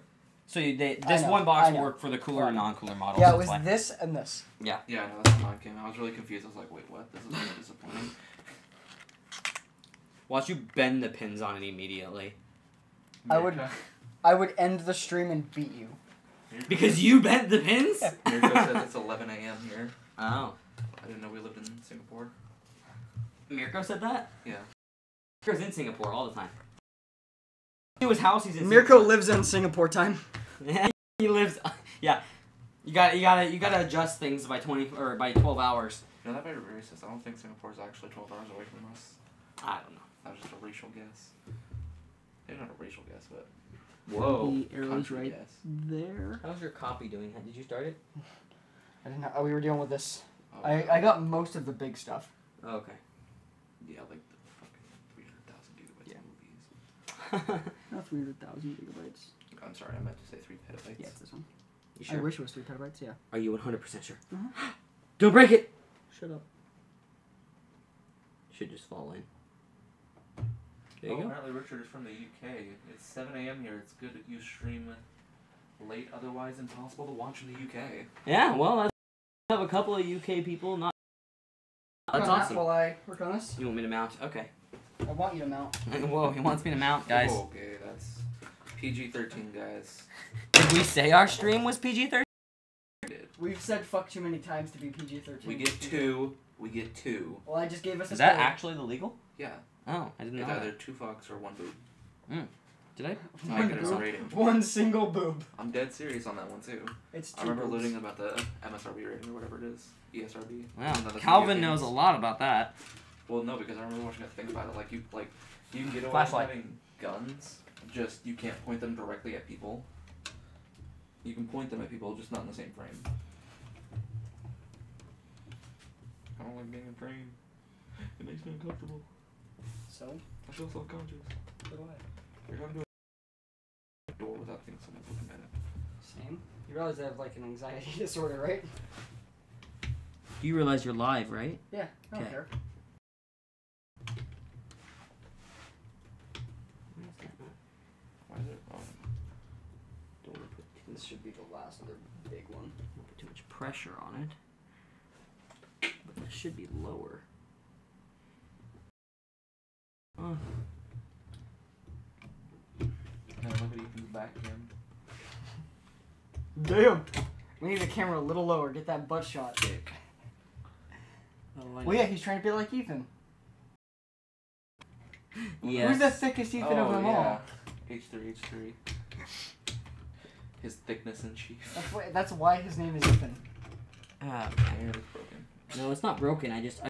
So this I know, one box I will know. work for the cooler and non-cooler models. Yeah, it That's was why. this and this. Yeah. Yeah, no, that's when mine came. I was really confused. I was like, wait, what? This is really disappointing. Watch you bend the pins on it immediately. I would end the stream and beat you. Because you bent the pins? Mirko says it's 11 a.m. here. Oh. I didn't know we lived in Singapore. Mirko said that? Yeah. Mirko's in Singapore all the time. To his house, he's in Mirko Singapore. lives in Singapore time. Yeah, he lives. Yeah, you gotta adjust things by 12 hours. You know, that might be racist. I don't think Singapore is actually 12 hours away from us. I don't know. That was just a racial guess. Maybe not a racial guess, but Whoa. The arrow's country right guess. there. How's your copy doing? Did you start it? I didn't know. Oh, we were dealing with this. Oh, I got most of the big stuff. Oh, okay. Yeah, like the fucking 300,000 gigabytes of movies. Not 300,000 gigabytes. I'm sorry, I meant to say 3 petabytes. Yeah, it's this one. You sure? I wish it was 3 petabytes, yeah. Are you 100% sure? Uh-huh. Don't break it. Shut up. Should just fall in. There you go. Apparently Richard is from the UK. It's 7 a.m. here. It's good that you stream late, otherwise impossible to watch in the UK. Yeah. Well, I have a couple of UK people. Not. That's awesome. While I work on this. You want me to mount? Okay. I want you to mount. Whoa, he wants me to mount, guys. Okay, that's PG-13, guys. Did we say our stream was PG-13? We've said fuck too many times to be PG-13. We get 2. We get 2. Well, I just gave us a Is that code. actually the legal? Yeah. Oh, I didn't know It's either that. 2 fucks or 1 boob. Did I? I One get it boob. rating. One single boob. I'm dead serious on that one too. It's 2 I remember boobs. looting about the MSRB rating or whatever it is. ESRB. Wow. None of the Calvin video knows a games. lot about that. Well, no, because I remember watching a thing about it. You can get away with Flashlight. having guns, just you can't point them directly at people. You can point them at people, just not in the same frame. I don't like being in frame. It makes me uncomfortable. So? I feel self-conscious. So do I. You're trying to do a door without thinking someone's looking at it. Same. You realize I have like an anxiety disorder, right? You realize you're live, right? Yeah, I don't Okay. care. Why is it? Oh. Don't want to put This should be the last other big one. don't put too much pressure on it. But this should be lower. Ethan's back cam. Damn. We need the camera a little lower. Get that butt shot. Dick. Well, yeah, he's trying to be like Ethan. Yes. Who's the thickest Ethan of them all? H3. His thickness in chief. That's why his name is Ethan. Yeah, it's broken. No, it's not broken. I just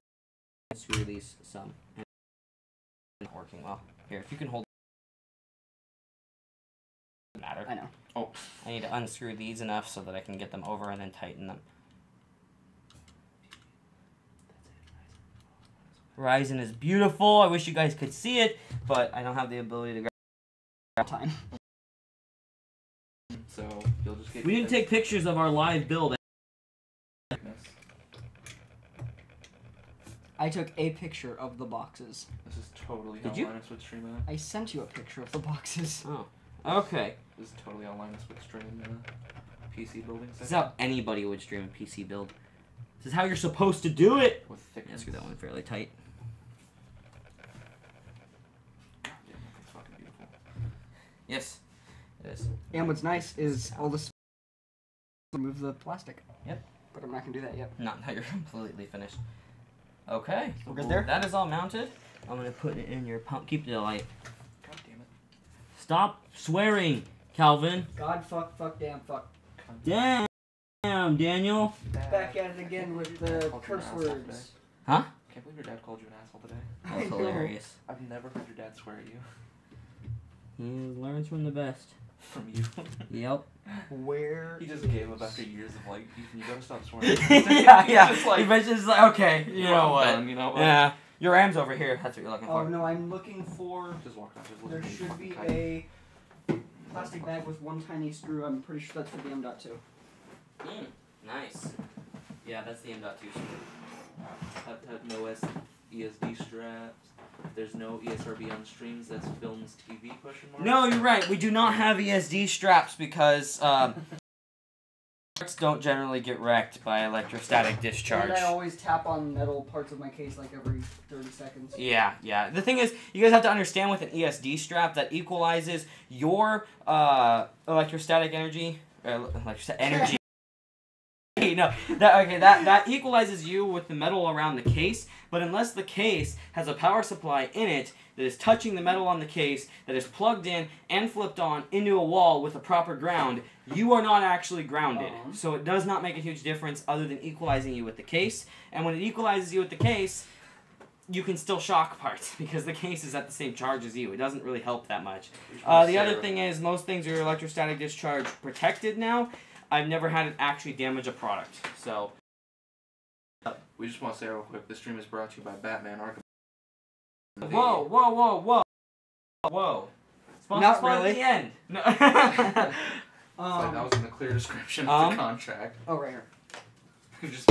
unscrew these some. It's not working well. Here, if you can hold. Doesn't matter. I know. Oh. I need to unscrew these enough so that I can get them over and then tighten them. Ryzen is beautiful. I wish you guys could see it, but I don't have the ability to grab time. So you'll just get. We didn't take pictures of our live build. I took a picture of the boxes. This is totally Did how you? Linus would stream that. I sent you a picture of the boxes. Oh, okay. This is totally how Linus would stream a PC building This is session. how anybody would stream a PC build. This is how you're supposed to do it. With Yeah, thickness. screw that one fairly tight. Yeah, it's fucking beautiful. Yes, it is. And what's nice is all this. Remove the plastic. Yep. But I'm not gonna do that yet. Not until you're completely finished. Okay. We're good there? That is all mounted. I'm gonna put it in your pump. Keep the light. God damn it. Stop swearing, Calvin. God, fuck, damn, fuck. Damn, Daniel. Back at it again with the curse words. Huh? Can't believe your dad called you an asshole today. I That's know. hilarious. I've never heard your dad swear at you. He learns from the best. From you. Yep. Where? He just gave up after years of like, Ethan, you gotta stop swearing. yeah. Just like, Eventually, it's like, okay, you know I'm what? done, you know what? Yeah. Your Ram's over here. That's what you're looking Oh for. no, I'm looking for. Just walk out. Just There listen to should me be fucking a plastic bag with one tiny screw. I'm pretty sure that's for the M.2. Nice. Yeah, that's the M.2 screw. No ESD straps. There's no ESRB on streams. That's Films TV question mark. No, you're right. We do not have ESD straps because don't generally get wrecked by electrostatic discharge. And I always tap on metal parts of my case like every 30 seconds. Yeah. The thing is, you guys have to understand with an ESD strap that equalizes your electrostatic energy. Energy. No, that equalizes you with the metal around the case, but unless the case has a power supply in it that is touching the metal on the case, that is plugged in and flipped on into a wall with a proper ground, you are not actually grounded. So it does not make a huge difference other than equalizing you with the case, and when it equalizes you with the case, you can still shock parts because the case is at the same charge as you. It doesn't really help that much. The other thing is, most things are electrostatic discharge protected now. I've never had it actually damage a product, so. We just want to say real quick, this stream is brought to you by Batman Arkham. Whoa. Not Sponsor really. at the end. No. It's like that was in the clear description of the contract. Oh, right here. You just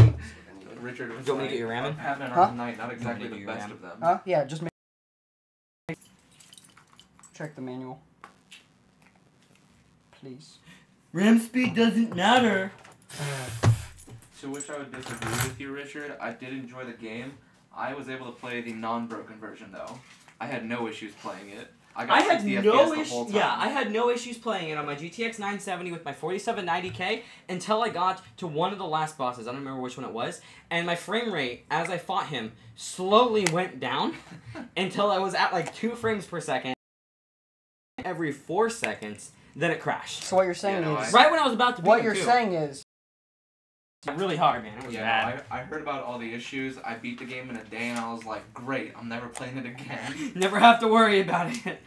Richard was Do you want me to like, get your ramen? Batman Huh? Arkham Knight, not exactly to the get your best ramen? of them. Huh? Yeah, just make. Check the manual. Please. RAM speed doesn't matter. To which I would disagree with you, Richard. I did enjoy the game. I was able to play the non-broken version, though. I had no issues playing it. I had 60 no FPS the issues. whole time. Yeah, I had no issues playing it on my GTX 970 with my 4790K until I got to one of the last bosses. I don't remember which one it was, and my frame rate as I fought him slowly went down until I was at like 2 frames per second. Every 4 seconds, then it crashed. So what you're saying is. Right when I was about to beat What him, you're too. saying is. Really hard, man. It was bad. I heard about all the issues. I beat the game in a day, and I was like, great, I'm never playing it again. Never have to worry about it.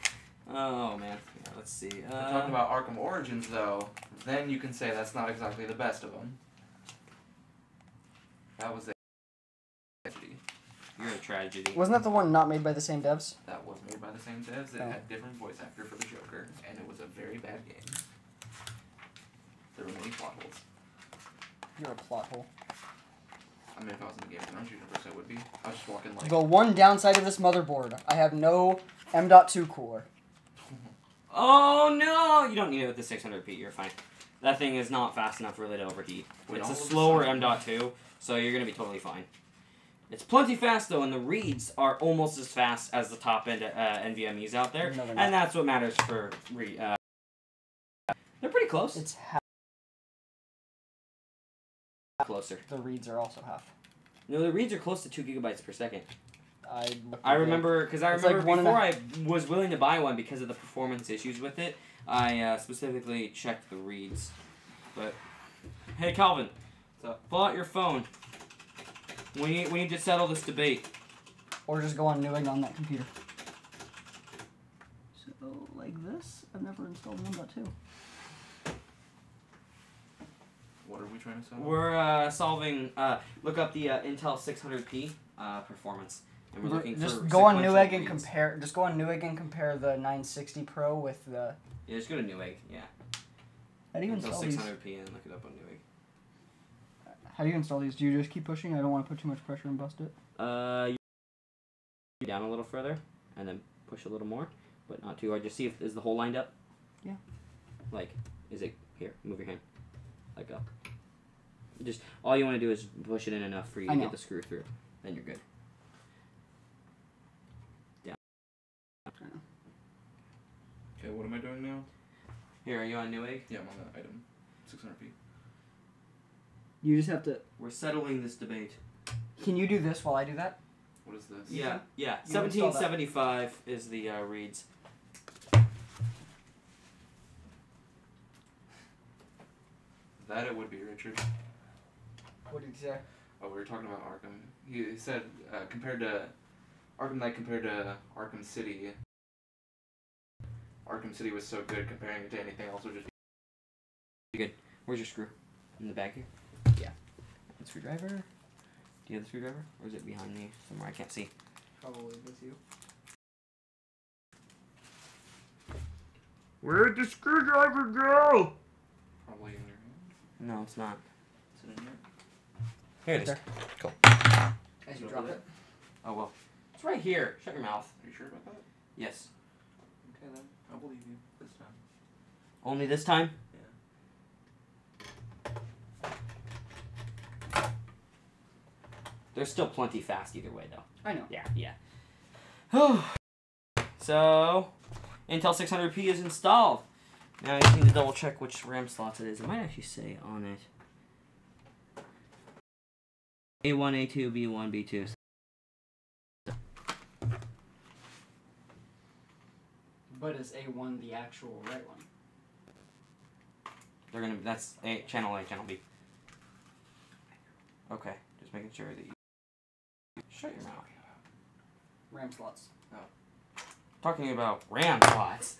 Oh, man. Yeah, let's see. Talking about Arkham Origins, though, then you can say that's not exactly the best of them. That was a tragedy. You're a tragedy. Wasn't that the one not made by the same devs? That was made by the same devs. It had different voice actor for the Joker, and it was a very bad game. There were many plot holes. You're a plot hole. I mean, if I was in the game universe, I would be. I was just walking like. The one downside of this motherboard, I have no M.2 cooler. Oh, no! You don't need it with the 600p. You're fine. That thing is not fast enough really to overheat. Wait, It's all a of a slower sudden- M.2, so you're going to be totally fine. It's plenty fast, though, and the reads are almost as fast as the top-end NVMEs out there. No, they're not. And that's what matters for close? It's half. Closer. The reads are also half. No, the reads are close to 2 gigabytes per second. I remember, because I It's remember like before I was willing to buy one because of the performance issues with it, I specifically checked the reads. But, hey Calvin, pull out your phone. We need to settle this debate. Or just go on Newegg on that computer. So, like this? I've never installed 1.2. What are we trying to solve? We're solving, look up the Intel 600p performance. And we're looking just for go on sequential Newegg and reads. compare. Just go on Newegg and compare the 960 Pro with the. Yeah, just go to Newegg, yeah. How do you Intel install these? 600p and look it up on Newegg. How do you install these? Do you just keep pushing? I don't want to put too much pressure and bust it. Down a little further, and then push a little more, but not too hard. Just see if is the hole lined up. Yeah. Like, is it here? Move your hand. Like up. Just all you want to do is push it in enough for you to get the screw through. Then you're good. Down. Okay, what am I doing now? Here, are you on Newegg? Yeah, I'm on that item. 600p. You just have to. We're settling this debate. Can you do this while I do that? What is this? Yeah, yeah. You install that. 1775 is the reads. That it would be, Richard. What did you say? Oh, we were talking about Arkham. He said compared to Arkham Knight compared to Arkham City. Arkham City was so good comparing it to anything else would just be Good. Where's your screw? In the back here? Yeah. And screwdriver? Do you have the screwdriver? Or is it behind me somewhere? I can't see. Probably with you. Where'd the screwdriver go? probably in your hand. No, it's not. Is it in here? Here it is. There. Cool. As you drop it. Oh, well. It's right here. Shut your mouth. Are you sure about that? Yes. Okay then, I'll believe you this time. Only this time? Yeah. They're still plenty fast either way, though. I know. Yeah, yeah. So, Intel 600p is installed. Now I just need to double check which RAM slots it is. It might actually say on it. A1, A2, B1, B2. But is A1 the actual right one? They're gonna. That's channel A, channel B. Okay, just making sure that you. Shut your mouth. RAM slots. Talking about RAM slots.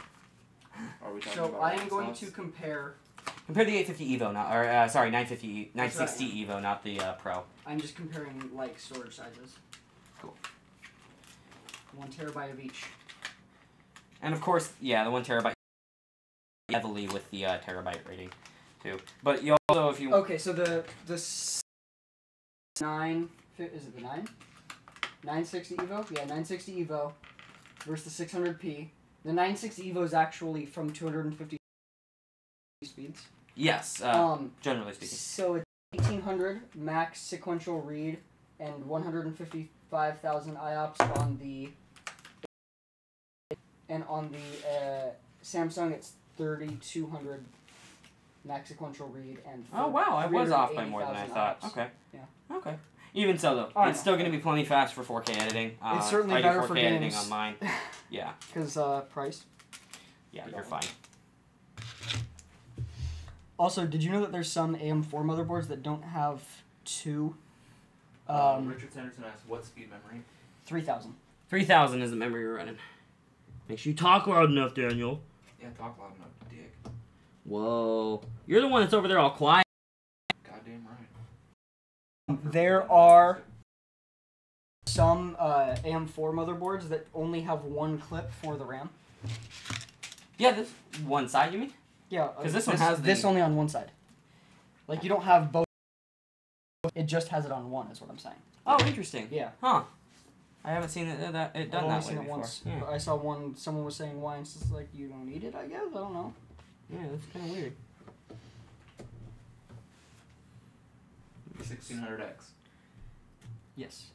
Are we talking So about I am RAM going slots? to compare. Compare the 850 Evo, not or sorry, 960 Evo, not the Pro. I'm just comparing like storage sizes. Cool. 1 terabyte of each. And of course, yeah, the 1 terabyte heavily with the terabyte rating too. But you also, if you Okay, so the 9 is it the 9? 960 Evo? Yeah, 960 Evo versus the 600p. The 960 Evo is actually from 250 speeds. yes, generally speaking. So it's 1800 max sequential read and 155,000 IOPS on the. And on the Samsung, it's 3200 max sequential read and. Oh wow, I was off by more than I thought. IOPS. Okay. Yeah. Okay. Even so, though, I it's know. still going to be plenty fast for 4K editing. It's certainly I do better 4K for editing games. on mine. Yeah. Because price. Yeah, you're fine. Also, did you know that there's some AM4 motherboards that don't have two? Richard Sanderson asked, what speed memory? 3000. 3000 is the memory you're running. Make sure you talk loud enough, Daniel. Yeah, talk loud enough, dick. Whoa. You're the one that's over there all quiet. Goddamn right. There are some AM4 motherboards that only have one clip for the RAM. Yeah, this one side, you mean? Yeah, 'Cause this one has this the- only on one side. Like you don't have both. It just has it on one, is what I'm saying. Oh, interesting. Yeah. Huh. I haven't seen it done I've that only way seen it before. once. Yeah. But I saw one. Someone was saying why, and it's just like you don't need it. I guess I don't know. Yeah, that's kind of weird. 1600X. Yes.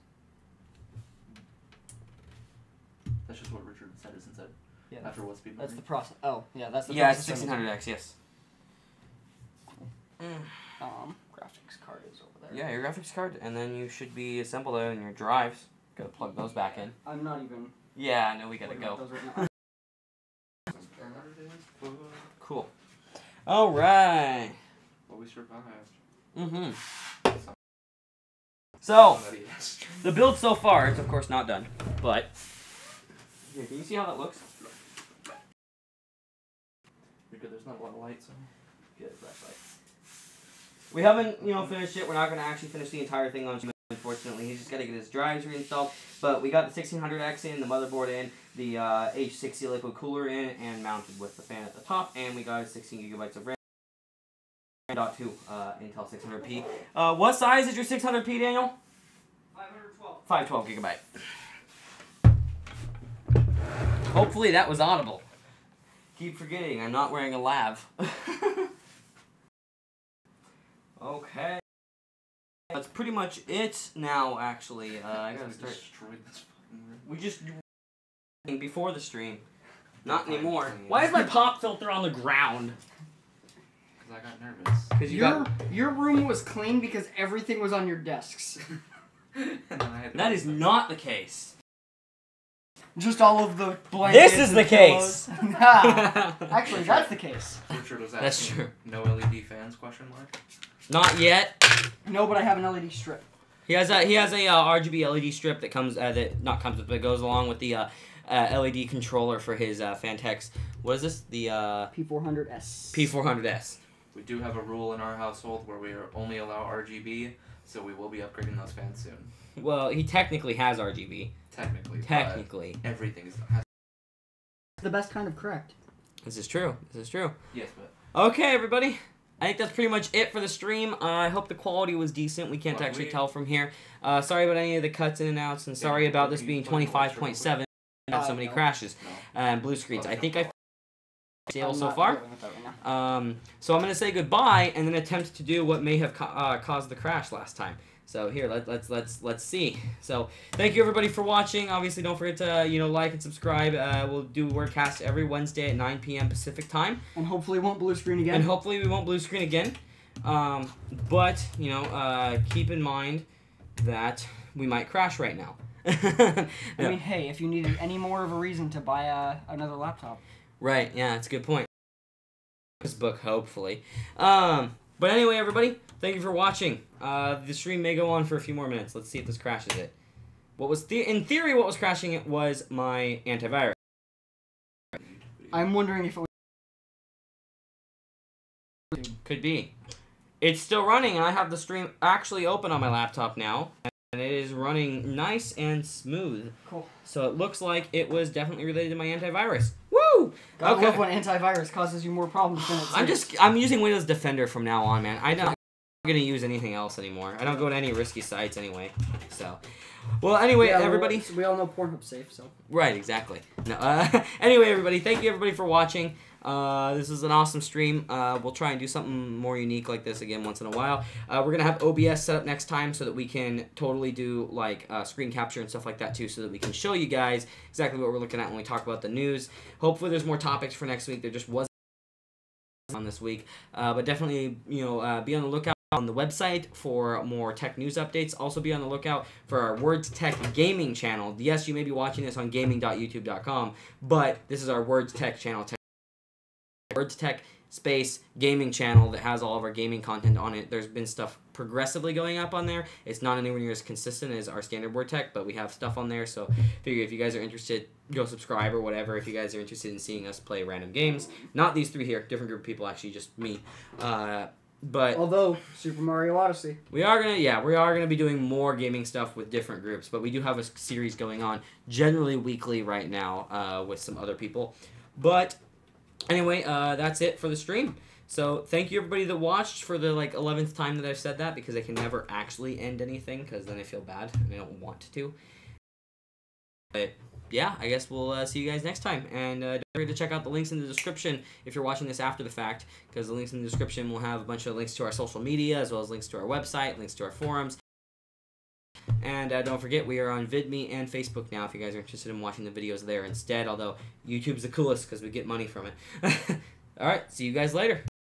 That's just what Richard Sanderson said. Yeah. After what speed memory? That's the process. Oh, yeah. That's the Yeah, it's processor. 1600X, yes. Graphics card is over there. Yeah, your graphics card, and then you should be assembled there in your drives. Gotta plug those back in. I'm not even. Yeah, I know we gotta go. Right Cool. All right. Well, we survived. Mm-hmm. So, the build so far, it's of course not done, but here, can you see how that looks? Because there's not a lot of light, so Good, that's right. We haven't, finished it. We're not going to actually finish the entire thing on unfortunately. He's just got to get his drives reinstalled. But we got the 1600X in, the motherboard in, the H60 liquid cooler in, and mounted with the fan at the top. And we got 16 gigabytes of RAM. .2 Intel 600p. What size is your 600p, Daniel? 512 gigabyte. Hopefully that was audible. Keep forgetting, I'm not wearing a lav. Okay. That's pretty much it now, actually. I gotta start. We just before the stream. Not anymore. Why is my pop filter on the ground? Because I got nervous. Because your room was clean because everything was on your desks. That is not the case. Just all of the blankets. This is the case. Actually, that's the case. Richard was asking, That's true. No LED fans? Question mark. Not yet. No, but I have an LED strip. He has a RGB LED strip that comes but it goes along with the LED controller for his Fantex. What is this? The P400S. P400S. We do have a rule in our household where we only allow RGB, so we will be upgrading those fans soon. Well, he technically has RGB. Technically. Everything is. The best kind of correct. This is true. Yes, but. Okay, everybody. I think that's pretty much it for the stream. I hope the quality was decent. We can't actually tell from here. Sorry about any of the cuts in and outs, and sorry about this being 25.7 and have so many crashes and blue screens. I think I stable so far. So I'm gonna say goodbye and then attempt to do what may have caused the crash last time. So here, let's see. So thank you everybody for watching. Obviously, don't forget to like and subscribe. We'll do WordCast every Wednesday at 9 p.m. Pacific time. And hopefully, we won't blue screen again. But keep in mind that we might crash right now. I mean, hey, if you needed any more of a reason to buy another laptop. Right. Yeah, that's a good point. This book, hopefully. But anyway, everybody, thank you for watching. The stream may go on for a few more minutes. Let's see if this crashes it. In theory, what was crashing it was my antivirus. I'm wondering if it was... Could be. It's still running, and I have the stream actually open on my laptop now. And it is running nice and smooth. Cool. So it looks like it was definitely related to my antivirus. Woo! I love when antivirus causes you more problems than it saves. I'm using Windows Defender from now on, man. I'm not gonna use anything else anymore. I don't go to any risky sites anyway. So, well, anyway, everybody. We all know Pornhub's safe, so. Right, exactly. No, anyway, everybody, thank you everybody for watching. This is an awesome stream. We'll try and do something more unique like this again once in a while. We're going to have OBS set up next time so that we can totally do like screen capture and stuff like that too, so that we can show you guys exactly what we're looking at when we talk about the news. Hopefully there's more topics for next week. There just wasn't on this week. But definitely, be on the lookout on the website for more tech news updates. Also be on the lookout for our Words Tech gaming channel. Yes, you may be watching this on gaming.youtube.com, but this is our Words Tech channel. Words Tech space gaming channel that has all of our gaming content on it. There's been stuff progressively going up on there. It's not anywhere near as consistent as our standard Word Tech, but we have stuff on there. So figure if you guys are interested, go subscribe or whatever. If you guys are interested in seeing us play random games, not these three here, different group of people, actually, just me. But although Super Mario Odyssey, we are gonna be doing more gaming stuff with different groups. But we do have a series going on, generally weekly right now, with some other people. But anyway, that's it for the stream. So thank you everybody that watched for the 11th time that I've said that, because I can never actually end anything because then I feel bad and I don't want to. But yeah, I guess we'll see you guys next time. And don't forget to check out the links in the description if you're watching this after the fact, because the links in the description will have a bunch of links to our social media, as well as links to our website, links to our forums. And don't forget, we are on VidMe and Facebook now if you guys are interested in watching the videos there instead, although YouTube's the coolest because we get money from it. Alright, see you guys later.